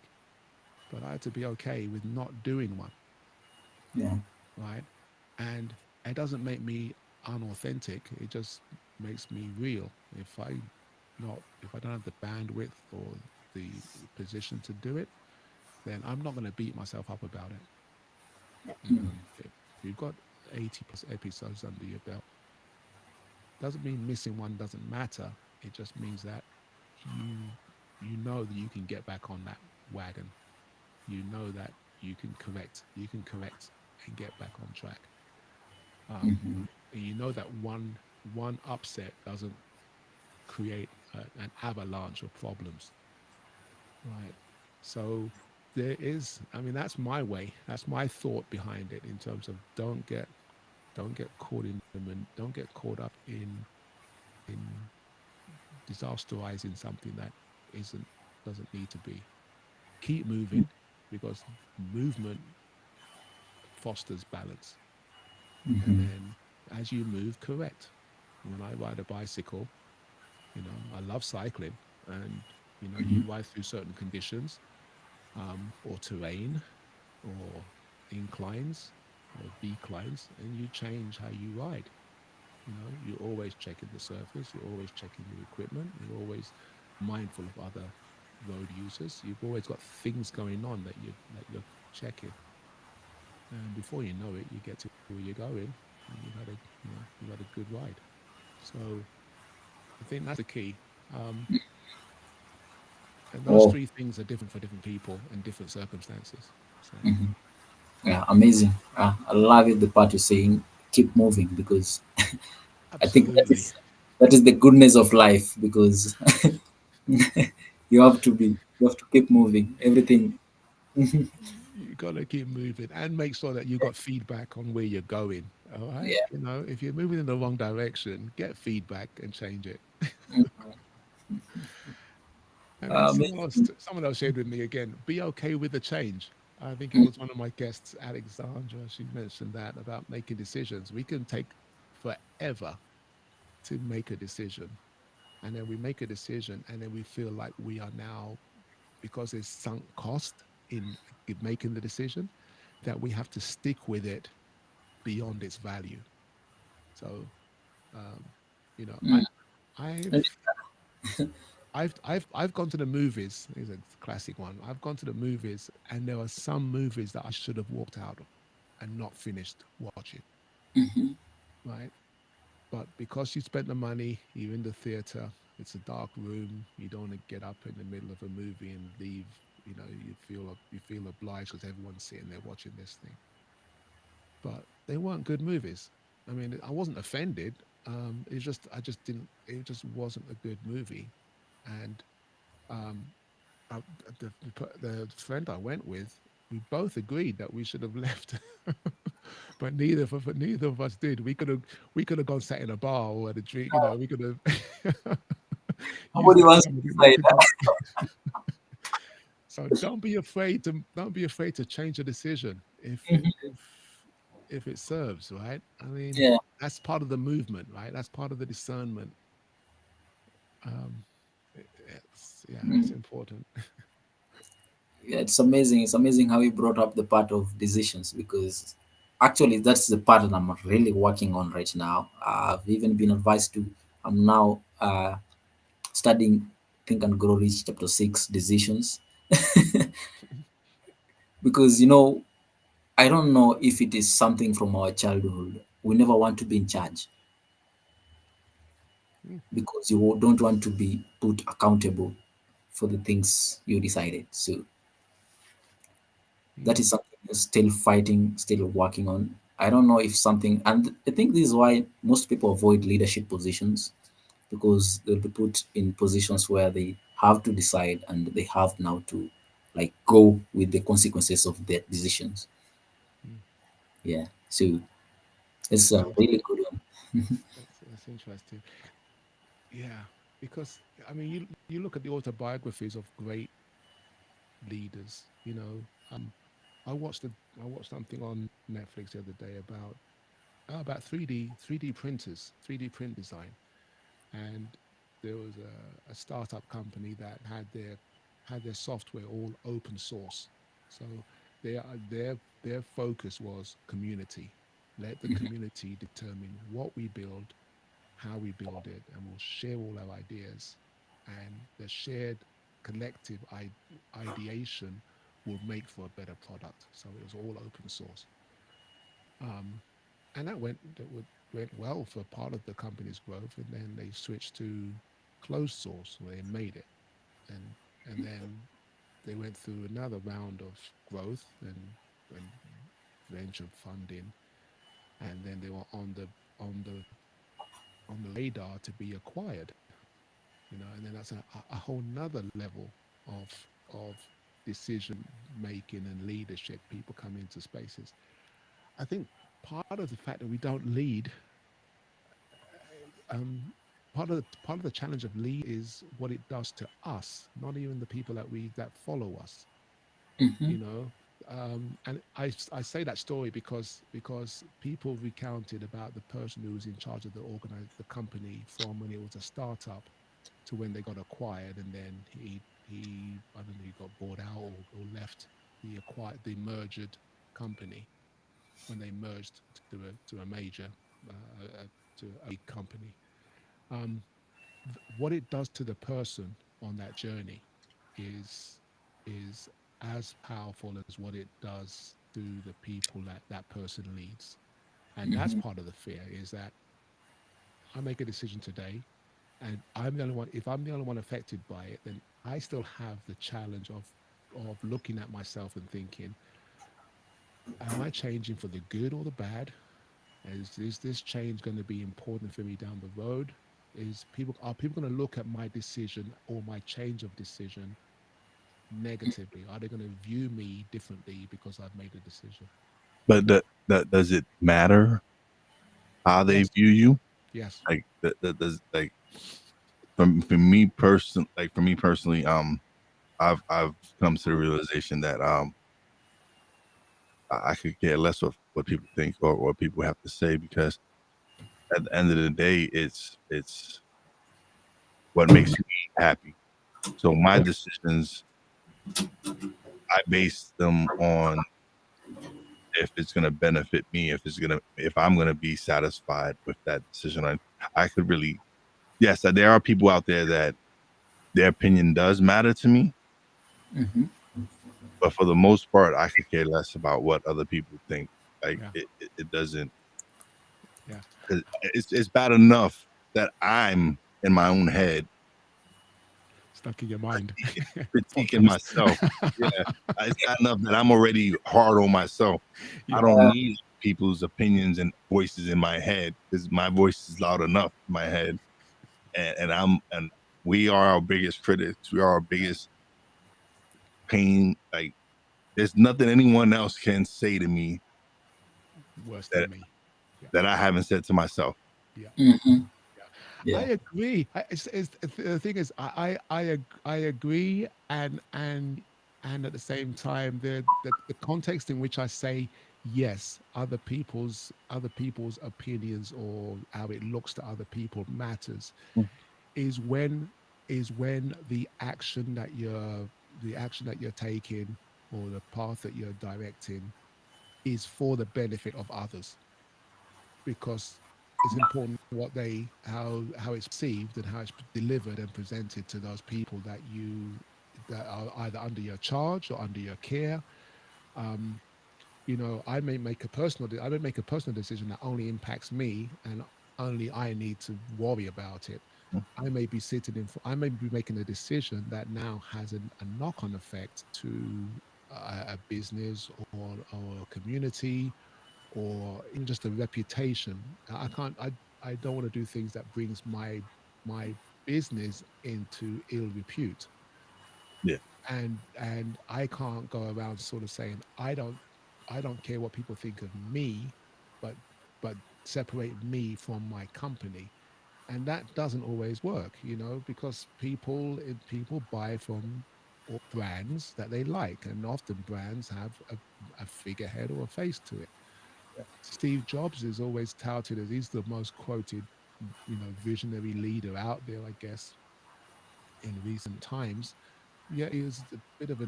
but I had to be okay with not doing one, Yeah. right? And it doesn't make me unauthentic. It just makes me real. If I don't have the bandwidth or the position to do it, then I'm not going to beat myself up about it. If you've got 80 plus episodes under your belt, doesn't mean missing one doesn't matter. It just means that you you know that you can get back on that wagon. You know that you can correct and get back on track. Um, Mhm. and you know that one upset doesn't create an avalanche of problems, right? So I mean, that's my way. That's my thought behind it in terms of don't get caught in them and don't get caught up in disasterizing something that isn't doesn't need to be. Keep moving because movement fosters balance. And Mhm. then as you move, correct. When I ride a bicycle, I love cycling, and you Mhm. ride through certain conditions, or terrain, or inclines or declines, and you change how you ride. You're always checking the surface, you're always checking your equipment, you're always mindful of other road users. You've always got things going on that you're checking, and before you know it, you get to where you're going, and you've had a good ride. So I think that's the key. Um, and those Oh, three things are different for different people and different circumstances. So mhm. Yeah, amazing. I love it. The part you're saying, keep moving, because I think absolutely, that is the goodness of life. Because you have to keep moving. Everything. you got to keep moving and make sure that you got feedback on where you're going. All right, Yeah. if you're moving in the wrong direction, get feedback and change it. I mean, Amazing. someone else shared with me again. Be okay with the change. I think it was one of my guests, Alexandra. She mentioned that about making decisions. We can take forever to make a decision, and then we make a decision, and then we feel like we are now, because there's sunk cost in making the decision, that we have to stick with it beyond its value. So, um, you know, I, Mm. I've I've gone to the movies. It's a classic one. I've gone to the movies, and there are some movies that I should have walked out of and not finished watching. Mhm. Right, but because you spent the money, you're in the theater. It's a dark room. You don't want to get up in the middle of a movie and leave. You feel obliged because everyone's sitting there watching this thing. But they weren't good movies. I mean, I wasn't offended. It's just I just didn't. It just wasn't a good movie, and um, uh, the friend I went with, we both agreed that we should have left, but neither of us did. We could have gone sat in a bar or at a drink. We could have used Nobody that wants time to a bit more decide to that. go. So don't be afraid to change a decision if it serves, right? I mean, Yeah. that's part of the movement, right? That's part of the discernment. Um, it's Mm. important. Yeah, it's amazing. It's amazing how you brought up the part of decisions, because actually that's the part that I'm really working on right now. I've even been advised to. I'm now studying Think and Grow Rich Chapter 6 Decisions, because I don't know if it is something from our childhood. We never want to be in charge, Mm, because you don't want to be put accountable for the things you decided. So that is mm, something I'm still fighting, still working on. I don't know if something, and I think this is why most people avoid leadership positions, because they'll be put in positions where they have to decide, and they have now to like go with the consequences of their decisions. mm. Yeah. So it's That's a really interesting. good one. That's interesting. Yeah, because I mean, you look at the autobiographies of great leaders. I watched something on Netflix the other day about 3D printers, 3D print design, and there was a startup company that had their software all open source. So their focus was community. Let the community determine what we build, how we build it, and we'll share all our ideas. And the shared collective ideation will make for a better product. So it was all open source. Um, and that went well for part of the company's growth, and then they switched to closed source where they made it, and then they went through another round of growth and venture funding, and then they were on the on the radar to be acquired, and then that's a whole nother level of of decision making and leadership. People come into spaces. I think part of the fact that we don't lead, um, part of the challenge of lead is what it does to us, not even the people that follow us. Hmm. You know, and I say that story because people recounted about the person who was in charge of the company from when it was a startup to when they got acquired, and then he I don't know, he got bought out or left the merged company when they merged to a major. to a big company. Um, what it does to the person on that journey is is as powerful as what it does to the people that that person leads. And that's Mhm. part of the fear is that I make a decision today and I'm the only one. If I'm the only one affected by it, then I still have the challenge of looking at myself and thinking, am I changing for the good or the bad? Is this change going to be important for me down the road? Is people are people going to look at my decision or my change of decision negatively? Are they going to view me differently because I've made a decision? But that does it matter how they Yes, view you? yes. Like that does like for me personally, I've come to the realization that I could care less of what people think or what people have to say, because at the end of the day, it's what makes me happy. So my Yeah. decisions, I base them on if it's going to benefit me, if I'm going to be satisfied with that decision. I could really, yes, there are people out there that their opinion does matter to me, Mhm. but for the most part, I could care less about what other people think. Like Yeah, it doesn't. yeah. 'Cause it's bad enough that I'm in my own head Stuck in your mind. Plot critiquing twist. myself. Yeah, it's bad enough that I'm already hard on myself. I Yeah, don't Yeah. need people's opinions and voices in my head, because my voice is loud enough in my head, and we are our biggest critics. We are our biggest pain. Like there's nothing anyone else can say to me worse that than me. Yeah, I haven't said to myself. yeah. Mhm. Yeah, I Yeah. agree. The thing is, I agree, and at the same time, the context in which I say yes, other people's opinions or how it looks to other people matters is when the action that you're taking or the path that you're directing is for the benefit of others because it's important what they how it's perceived and how it's delivered and presented to those people that are either under your charge or under your care. um I may make a personal decision that only impacts me and only I need to worry about it. I may be making a decision that now has a knock-on effect to a business or a community or even just a reputation. I can't. I don't want to do things that brings my business into ill repute. Yeah, And I can't go around sort of saying I don't care what people think of me, but but separate me from my company. And that doesn't always work, because people buy from brands that they like, and often brands have a figurehead or a face to it. Steve Jobs is always touted as he's the most quoted, visionary leader out there, I guess, in recent times. Yeah, he was a bit of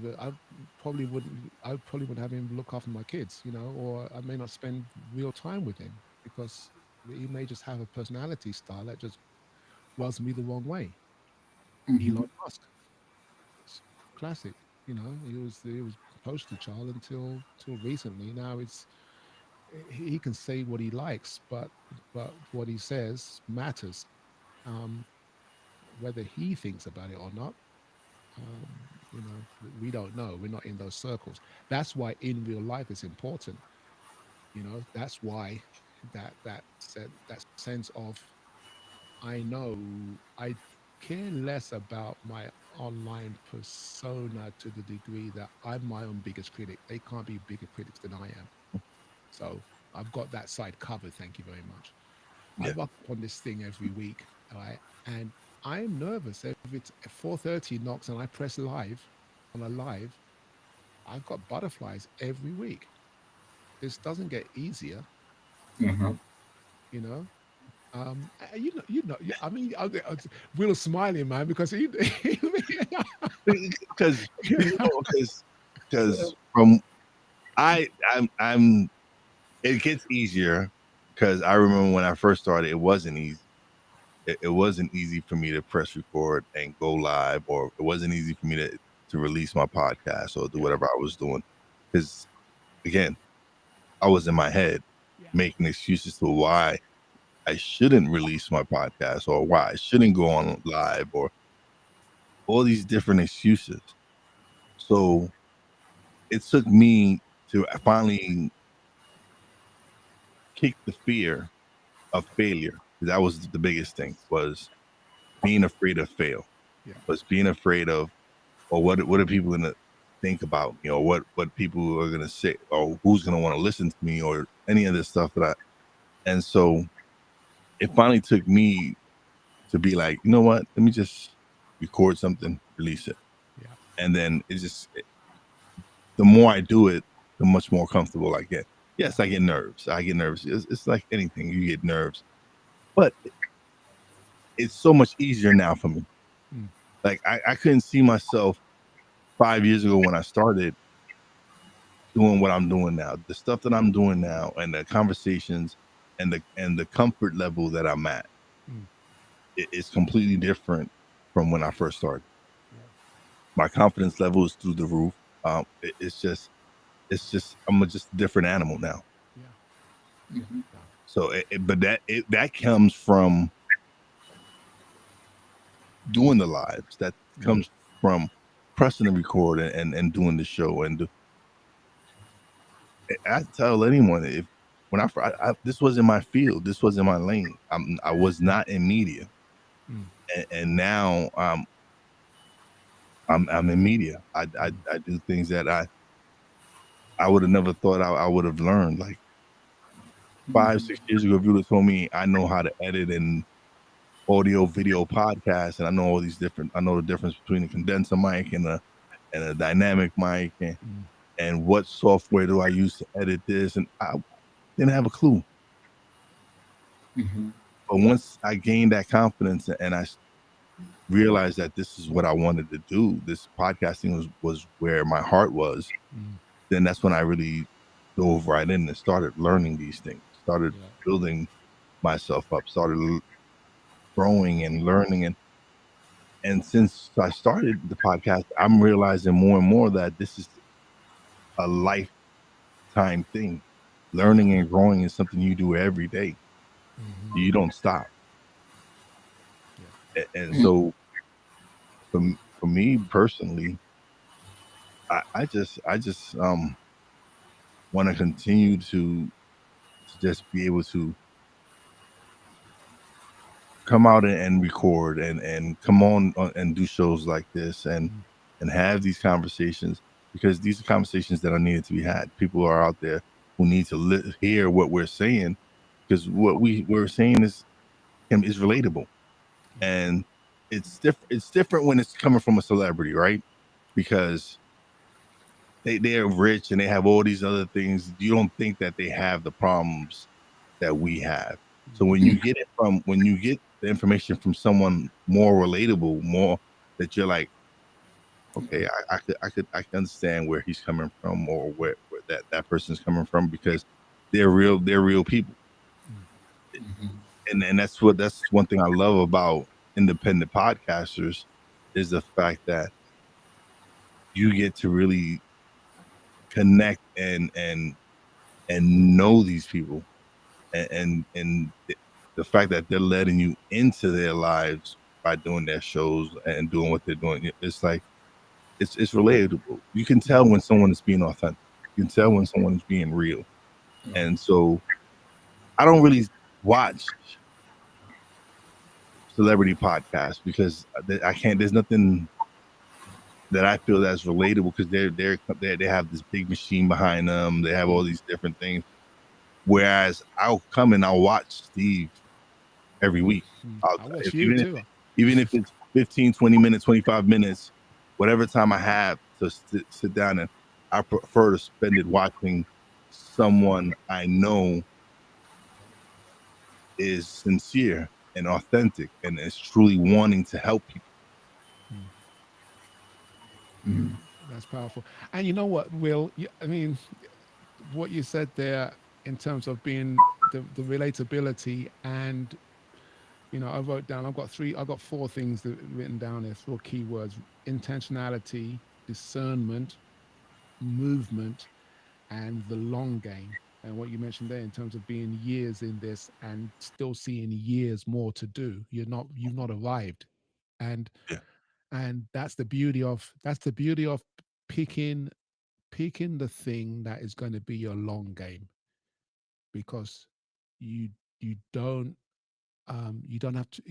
a. I probably wouldn't have him look after my kids, or I may not spend real time with him because he may just have a personality style that just rubs me the wrong way. Elon Mhm. Musk, it's classic. He was poster child until recently. Now he can say what he likes, but what he says matters. Um, whether he thinks about it or not, um, we don't know. We're not in those circles. That's why in real life it's important. That's why that sense of I know I care less about my online persona to the degree that I'm my own biggest critic. They can't be bigger critics than I am. So I've got that side covered. Thank you very much. I yeah. rock up on this thing every week, all right? And I'm nervous if it's 4:30 knocks and I press live on a live. I've got butterflies every week. This doesn't get easier, Mhm. you know. Yeah, I mean, Will's smiling, man, because he, Because because from I'm it gets easier because I remember when I first started, it wasn't easy. It wasn't easy for me to press record and go live, or it wasn't easy for me to release my podcast or do whatever I was doing. Because again, I was in my head Yeah. making excuses to why I shouldn't release my podcast or why I shouldn't go on live or all these different excuses. So it took me to finally kick the fear of failure. That was the biggest thing, was being afraid of fail, Yeah. was being afraid of, or what are people gonna think about me, or what people are gonna say, or who's gonna want to listen to me, or any of this stuff and so it finally took me to be like, you know what, let me just record something, release it. Yeah. And then the more I do it, the much more comfortable I get. Yes, I get nerves. It's like anything, you get nerves, but it's so much easier now for me. Mm. Like I couldn't see myself 5 years ago when I started doing what I'm doing now. The stuff that I'm doing now and the conversations and the comfort level that I'm at, Mm. it's completely different from when I first started. Yeah. My confidence level is through the roof. It's just I'm just a different animal now. Yeah. Mhm. Yeah. So, but that comes from doing the lives. That comes from pressing the record and doing the show. And I tell anyone, if when I this wasn't my field, this wasn't my lane. I was not in media, Mm. and now I'm in media. I do things that I would have never thought I would have learned. Like 5-6 years ago, if you would have told me I know how to edit and audio, video, podcast, and I know all these different. I know the difference between a condenser mic and a dynamic mic, and what software do I use to edit this, and I didn't have a clue. Mhm. But once I gained that confidence and I realized that this is what I wanted to do, this podcasting was where my heart was, Mm. then that's when I really dove right in and started learning these things, started Yeah. building myself up, started growing and learning. And since I started the podcast, I'm realizing more and more that this is a lifetime thing. Learning and growing is something you do every day. Mhm. You don't stop. Yeah. And so for me personally, I just want to continue to just be able to come out and record and come on and do shows like this Mm. and have these conversations, because these are conversations that are needed to be had. People are out there who need to hear what we're saying, because what we're saying is relatable, and it's different when it's coming from a celebrity, right? Because they're rich and they have all these other things. You don't think that they have the problems that we have. So when you get the information from someone more relatable, more that you're like, okay, I can understand where he's coming from, or where that person's coming from, because they're real people. Mhm. And that's one thing I love about independent podcasters, is the fact that you get to really connect and know these people, and the fact that they're letting you into their lives by doing their shows and doing what they're doing. It's like it's relatable. You can tell when someone is being authentic. You can tell when someone is being real. Yeah. And so I don't really watch celebrity podcasts, because I can't. There's nothing that I feel that's relatable, because they have this big machine behind them. They have all these different things. Whereas I'll come and I'll watch Steve every week. Mm. I'll, I watch if, you too. even if it's 15, 20 minutes, 25 minutes, whatever time I have to sit down, and I prefer to spend it watching someone I know is sincere and authentic and is truly wanting to help people. Mm. Mhm. That's powerful. And you know what, Will? I mean, what you said there in terms of being the relatability. And I wrote down, I've got four things that written down there, four keywords: intentionality, discernment, movement, and the long game. And what you mentioned there in terms of being years in this and still seeing years more to do. You've not arrived. And Yeah. that's the beauty of picking the thing that is going to be your long game, because you you don't have to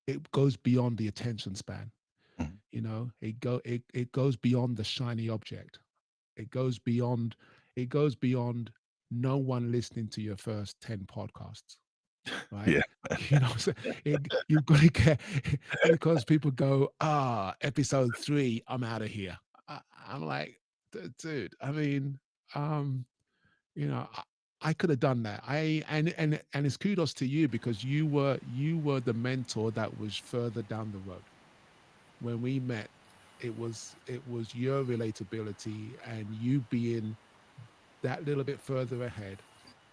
it goes beyond the attention span. Mhm. It goes beyond the shiny object. It goes beyond it goes beyond no one listening to your first 10 podcasts, right? Yeah. So you've got to get because people go, episode 3, I'm out of here. I'm like, dude, I mean, um you know i, I could have done that. And it's kudos to you, because you were the mentor that was further down the road. When we met, it was your relatability and you being that little bit further ahead,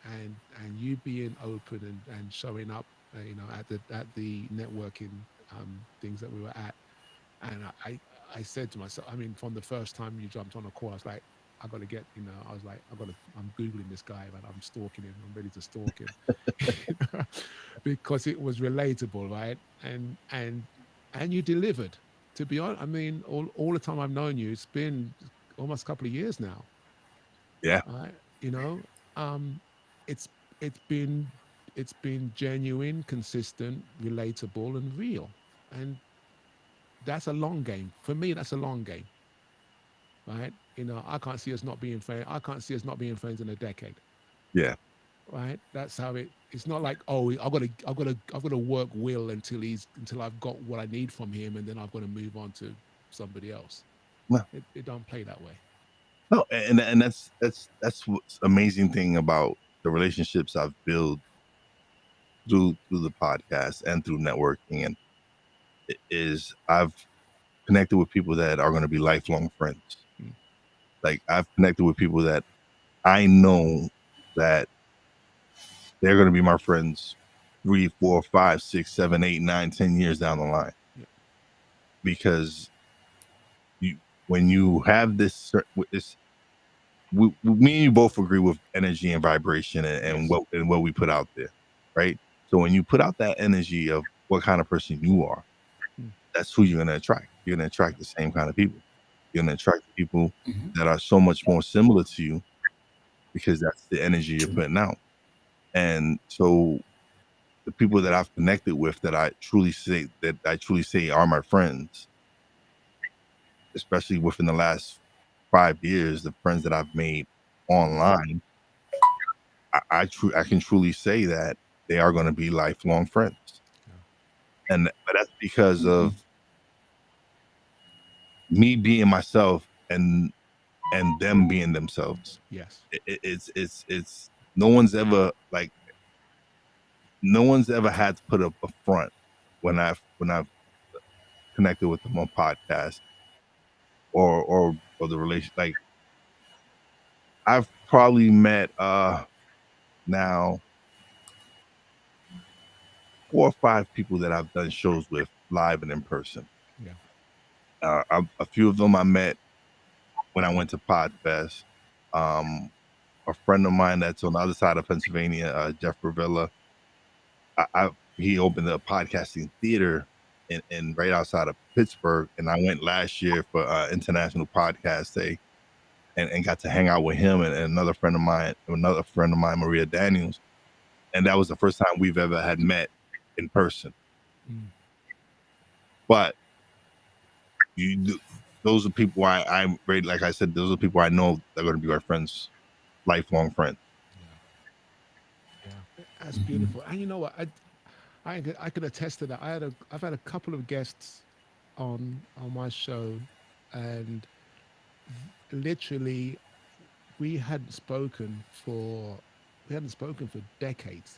and you being open and showing up, at the networking things that we were at. And I said to myself, I mean, from the first time you jumped on a call, I was like, I got to get, I was like, I'm Googling this guy, man. I'm stalking him. I'm ready to stalk him. Because it was relatable, right? And you delivered. To be honest, I mean, all the time I've known you, it's been almost a couple of years now. Yeah. Right? Um, it's it's been it's been genuine, consistent, relatable, and real. And that's a long game. For me, that's a long game, right? I can't see us not being friends. I can't see us not being friends in a decade, Yeah. right? That's how it's not like, oh, I've got to work Will until I've got what I need from him, and then I've got to move on to somebody else. No, It don't play that way. no, and that's what's amazing thing about the relationships I've built through the podcast and through networking, and is I've connected with people that are going to be lifelong friends. Mm. Like I've connected with people that I know that they're going to be my friends 3, 4, 5, 6, 7, 8, 9, 10 years down the line. Yeah. Because when you have this, me and you both agree with energy and vibration and Yes. what we put out there, right? So when you put out that energy of what kind of person you are, Mm. that's who you're going to attract. You're going to attract the same kind of people. You're going to attract people Mhm. that are so much more similar to you, because that's the energy you're putting out. And so the people that I've connected with that I truly say are my friends, especially within the last 5 years, the friends that I've made online, I can truly say that they are going to be lifelong friends. Yeah. But that's because Mhm. of me being myself and them being themselves. Yes. It's no one's ever had to put up a front when I've connected with them on podcast or the relation. Like I've probably met now 4 or 5 people that I've done shows with live and in person. Yeah. A few of them I met when I went to Podfest. A friend of mine that's on the other side of Pennsylvania, Jeff Ravilla, he opened a podcasting theater in right outside of Pittsburgh, and I went last year for International Podcast Day, and got to hang out with him and another friend of mine, Maria Daniels, and that was the first time we've ever had met in person. Mm. But those are people I'm very, like I said, those are people I know they're going to be our friends, lifelong friends. Yeah. Yeah. That's Mhm. beautiful. And you know what? I could attest to that. I've had a couple of guests on my show, and literally we hadn't spoken for decades.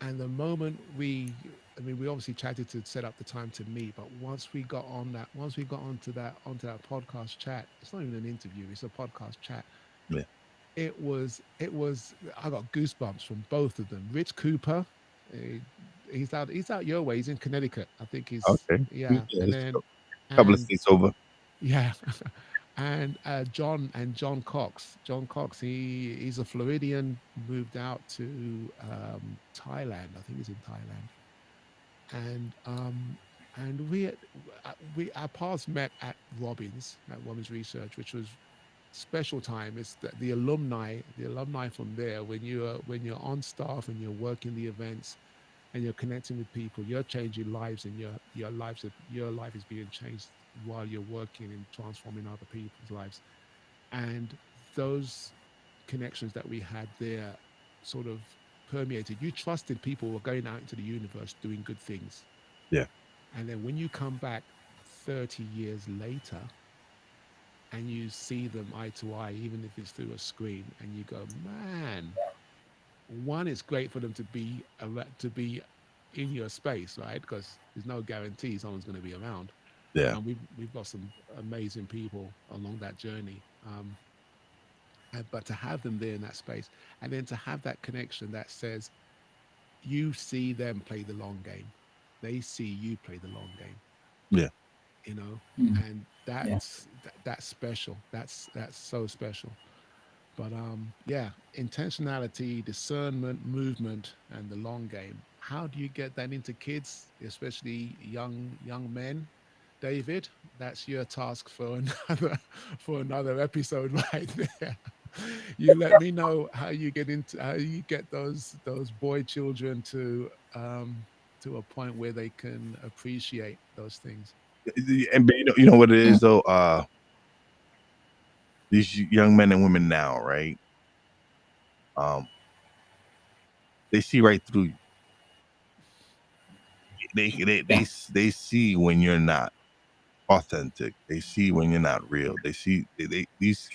And the moment we obviously chatted to set up the time to meet, but once we got onto that podcast chat, it's not even an interview, it's a podcast chat. Yeah. I got goosebumps from both of them. Rich Cooper, eh, he's out your way. He's in Connecticut. I think he's, Okay. yeah. Yeah, And it's then a couple of and states over. yeah, and John Cox. John Cox. He's a Floridian. Moved out to Thailand. I think he's in Thailand. And we our paths met at Robbins Research, which was special time. It's the alumni from there. When you're on staff and you're working the events and you're connecting with people, you're changing lives, and your life is being changed while you're working and transforming other people's lives. And those connections that we had there sort of permeated. You trusted people were going out into the universe doing good things, Yeah. and then when you come back 30 years later and you see them eye to eye, even if it's through a screen, and you go, man, one, it's great for them to be in your space, right? Because there's no guarantee someone's going to be around. Yeah. And we've got some amazing people along that journey. But to have them there in that space, and then to have that connection that says you see them play the long game, they see you play the long game, Yeah. you know, Mm. and Yeah. that's special. That's so special. But yeah, intentionality, discernment, movement, and the long game. How do you get that into kids, especially young men? David, that's your task for another episode right there. You let me know how you get those boy children to a point where they can appreciate those things. And you know what it Yeah. is though. These young men and women now, right? Um, they see right through you. Yeah. They see when you're not authentic. They see when you're not real. They see these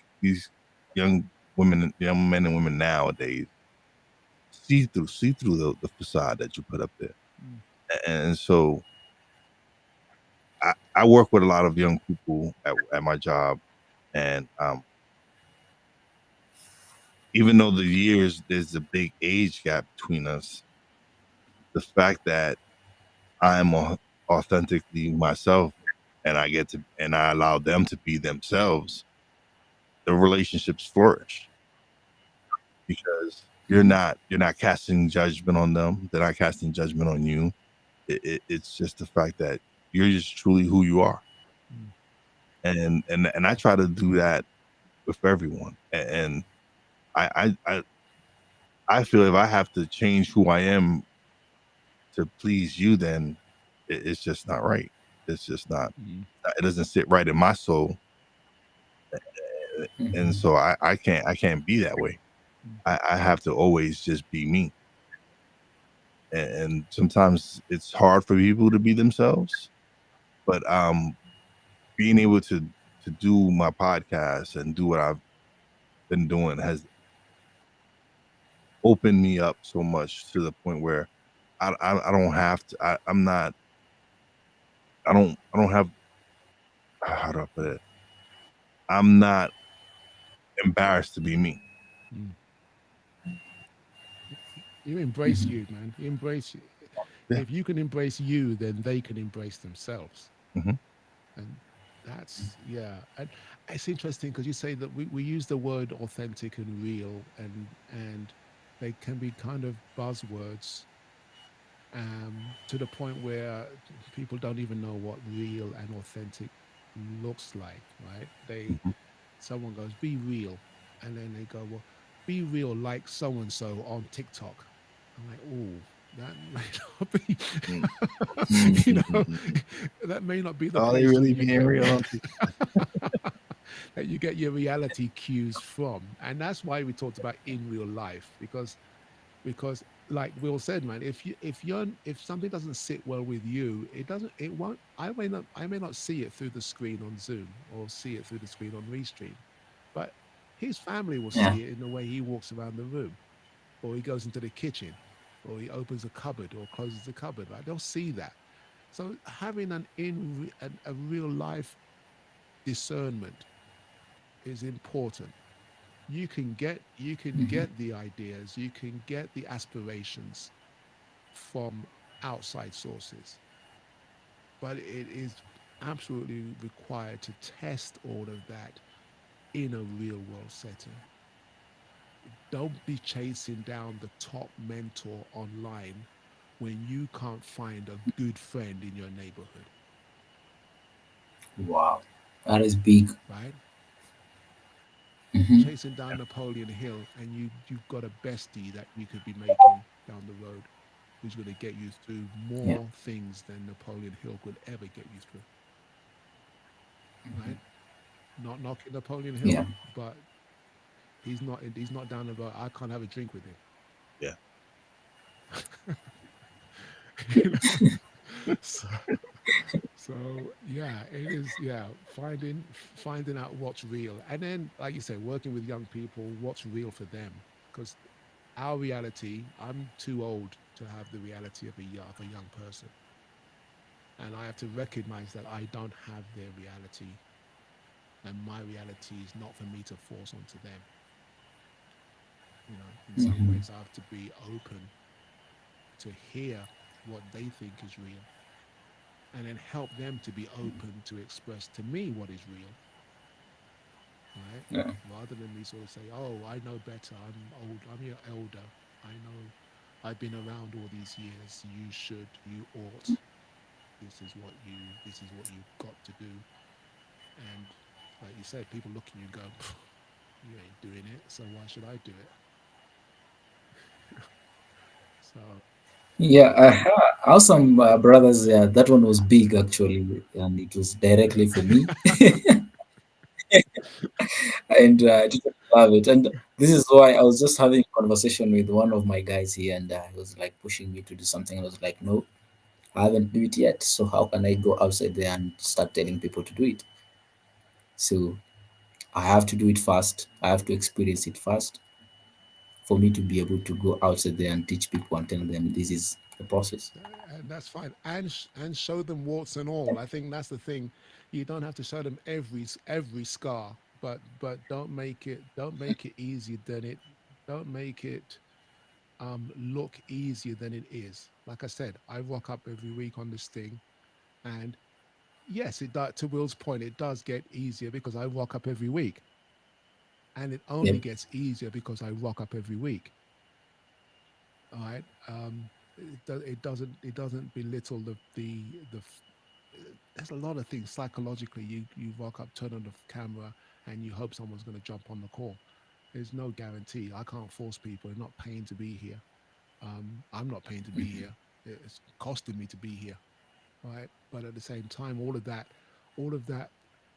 young young men and women nowadays see through the facade that you put up there. Mm. And so I work with a lot of young people at my job, and even though there's a big age gap between us, the fact that I'm authentically myself, and I allow them to be themselves, the relationships flourish because you're not casting judgment on them. They're not casting judgment on you. It's just the fact that you're just truly who you are. Mm. And I try to do that with everyone. And I feel if I have to change who I am to please you, then it's just not right. It's just not. Mm. It doesn't sit right in my soul, and Mhm. so I can't be that way. Mm. I have to always just be me. And sometimes it's hard for people to be themselves, but being able to do my podcast and do what I've been doing has opened me up so much to the point where I don't have to. I'm not. I don't have. How do I put it? I'm not embarrassed to be me. Mm. You embrace Mhm. you, man. You embrace you. Yeah. If you can embrace you, then they can embrace themselves. Hmm. And that's, yeah. And it's interesting because you say that we use the word authentic and real, and they can be kind of buzzwords, to the point where people don't even know what real and authentic looks like, right? Hmm. Someone goes, be real. And then they go, well, be real like so and so on TikTok. I'm like, oh, that may not be, you know, that may not be the Are they place really that you being get real? that you get your reality cues from. And that's why we talked about in real life, because like Will said, man, if something doesn't sit well with you, it won't I may not see it through the screen on Zoom or see it through the screen on Restream, but his family will Yeah. see it in the way he walks around the room, or he goes into the kitchen, or he opens a cupboard or closes the cupboard, right? They'll see that. So having a real life discernment is important. you can Mhm. get the ideas, you can get the aspirations from outside sources, but it is absolutely required to test all of that in a real world setting. Don't be chasing down the top mentor online when you can't find a good friend in your neighborhood, Wow, that is big. right? Hmm. Chasing down Napoleon Hill, and you've got a bestie that you could be making down the road who's going to get you through Yeah. more things than Napoleon Hill could ever get you through, right? Not knocking Napoleon Yeah. Hill, but he's not down the road. I can't have a drink with him. Yeah. You know? So, so yeah, it is. Yeah, finding out what's real, and then, like you say, working with young people, what's real for them, because our reality. I'm too old to have the reality of of a young person, and I have to recognize that I don't have their reality, and my reality is not for me to force onto them. You know, in some Hmm. ways, I have to be open to hear what they think is real, and then help them to be open to express to me what is real, right? Yeah. Rather than me sort of say, "Oh, I know better. I'm old. I'm your elder. I know. I've been around all these years. You should. You ought. This is what you. This is what you've got to do." And like you said, people look at you and go, "You ain't doing it. So why should I do it?" So Yeah, I have some brothers. That one was big actually, and it was directly for me, and I didn't love it. And this is why I was just having a conversation with one of my guys here, and he was like pushing me to do something. I was like, no, I haven't do it yet. So how can I go outside there and start telling people to do it? So I have to do it first. I have to experience it first for me to be able to go outside there and teach people and tell them this is the process. and that's fine, and and show them warts and all. I think that's the thing. You don't have to show them every scar, but don't make it easier than it. Don't make it look easier than it is. Like I said, I rock up every week on this thing, and yes, it does. To Will's point, it does get easier because I rock up every week, and it only Yep. gets easier because I rock up every week. All right. It doesn't belittle there's a lot of things psychologically. You walk up, turn on the camera, and you hope someone's going to jump on the call. There's no guarantee. I can't force people. They're not paying to be here. I'm not paying to be here. It's costing me to be here, right? But at the same time, all of that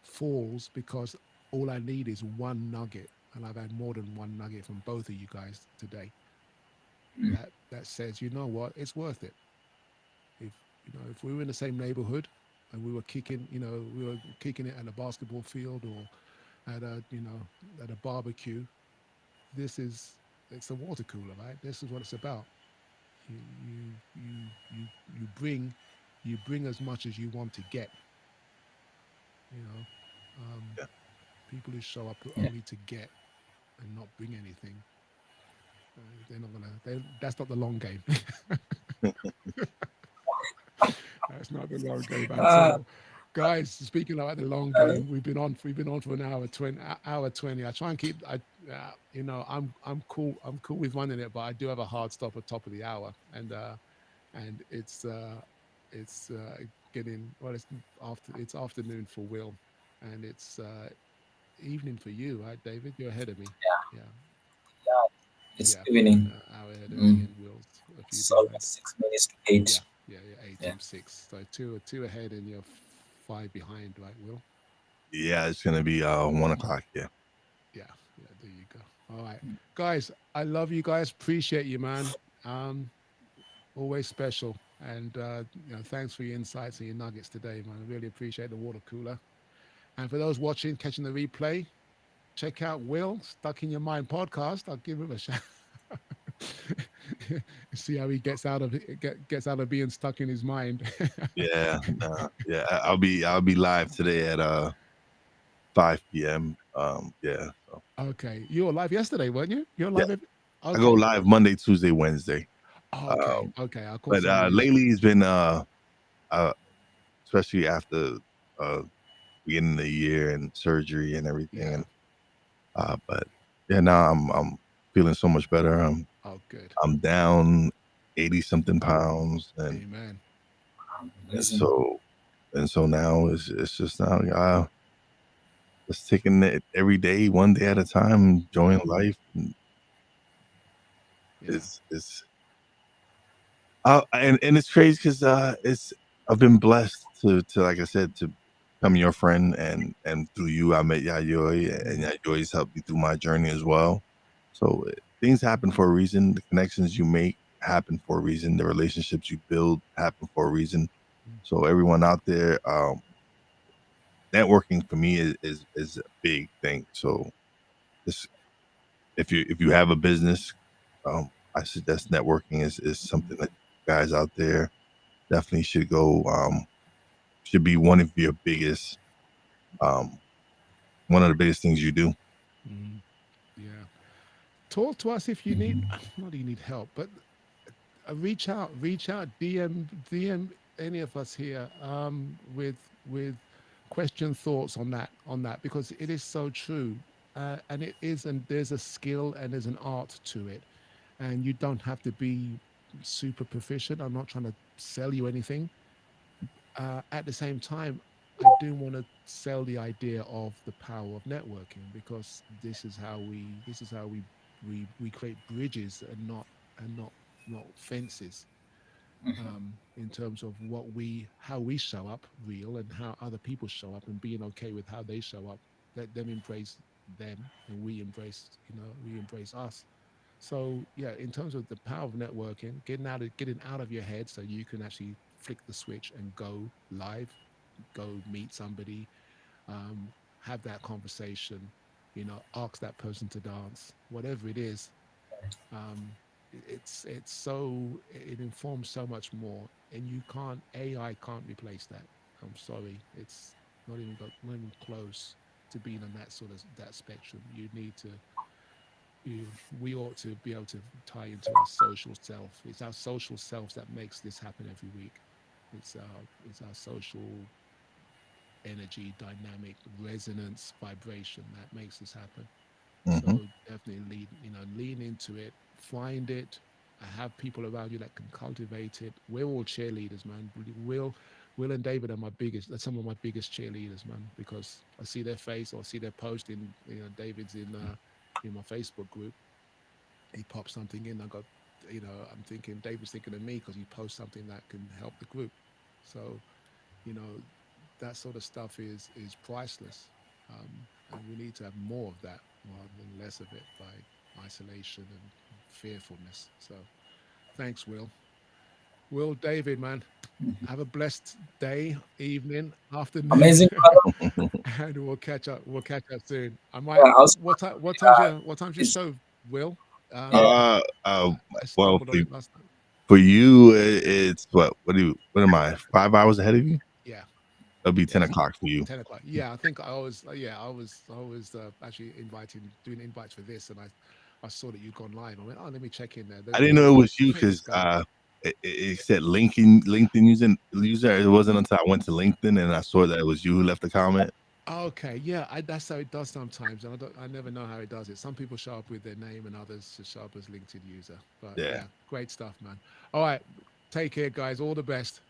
falls because all I need is one nugget, and I've had more than one nugget from both of you guys today. That says, you know what, it's worth it. If if we were in the same neighborhood and we were kicking it at a basketball field or at a at a barbecue, it's a water cooler, right? This is what it's about. You you bring as much as you want to get. You know, um, Yeah. people who show up Yeah. only to get and not bring anything, they're not gonna. That's not the long game. That's not the long game at Uh, all. Guys, speaking about the long game, we've been on for an hour 20 hour 20. I try and keep I'm cool. I'm cool with running it, but I do have a hard stop at top of the hour. And it's getting well, it's afternoon for Will, and it's evening for you, right, David? You're ahead of me. Yeah. yeah, it's Yeah, you're an evening. hour ahead of me, Mm. and Will's a few It's behind. almost 6 minutes to Yeah, 8. yeah, 8. Yeah. I'm 6. So two ahead, and you're 5 behind, right, Will? Yeah, it's gonna be 1 o'clock. Yeah. Yeah, yeah. There you go. All right, guys. I love you guys. Appreciate you, man. Um, Always special. And thanks for your insights and your nuggets today, man. I really appreciate the water cooler. And for those watching, catching the replay, check out Will Stuck in Your Mind podcast. I'll give him a shout. See how he gets out of being stuck in his mind. Yeah. Yeah. I'll be live today at 5 p.m. Yeah. Okay, you were live yesterday, weren't you? You're live. I go live Monday, Tuesday, Wednesday. Okay, okay. I caught But some of you. lately it's been especially after beginning of the year and surgery and everything. Yeah. And but yeah, now I'm feeling so much better. Oh, good. I'm down 80 something pounds, and Amen. so now it's just now just taking it every day, one day at a time, enjoying life. And Yeah. and it's crazy because I've been blessed to like I said, to become your friend, and through you I met Yayoi, and Yayoi's helped me through my journey as well. So things happen for a reason. The connections you make happen for a reason. The relationships you build happen for a reason. So everyone out there, networking for me is a big thing. So this, if you have a business, I suggest networking is something that guys out there definitely should go. Should be one of your biggest, one of the biggest things you do. Yeah. Talk to us if you need. Not that you need help, but reach out, DM any of us here with question thoughts on that because it is so true, and it is, and there's a skill and there's an art to it, and you don't have to be super proficient. I'm not trying to sell you anything. At the same time, I do want to sell the idea of the power of networking because this is how we create bridges and not fences, in terms of how we show up real and how other people show up, and being okay with how they show up. Let them embrace them, and we embrace us. So yeah, in terms of the power of networking, getting out of your head so you can actually flick the switch and go live, go meet somebody, have that conversation, ask that person to dance, whatever it is. um, it informs so much more, and AI can't replace that. I'm sorry, it's not even close to being on that spectrum. We ought to be able to tie into our social self. It's our social selves that makes this happen every week. It's our social energy, dynamic, resonance, vibration that makes this happen. So definitely lean into it, find it. Have people around you that can cultivate it. We're all cheerleaders, man. Will and David are that's some of my biggest cheerleaders, man, because I see their face or I see their post in, David's in my Facebook group. He pops something in. I'm thinking David's thinking of me because he posts something that can help the group. So, you know, that sort of stuff is priceless, and we need to have more of that rather than less of it by isolation and fearfulness. So, thanks, Will, David, man. Have a blessed day, evening, afternoon, Amazing. and we'll catch up. We'll catch up soon. I might. Yeah, also, What time's your it's, show, Will? Uh, I well, stumbled on it last time. for you, it's what am I? 5 hours ahead of you? Yeah. It'll be 10 Yes. o'clock for you. 10 o'clock. Yeah, I think I was actually doing invites for this, and I saw that you'd gone live. I went, oh, let me check in there. I didn't know it was you Check this because guy. it said LinkedIn user. It wasn't until I went to LinkedIn and I saw that it was you who left the comment. Okay, yeah, that's how it does sometimes, and I never know how it does it. Some people show up with their name, and others just show up as LinkedIn user. But Yeah. yeah, great stuff, man. All right, take care, guys. All the best.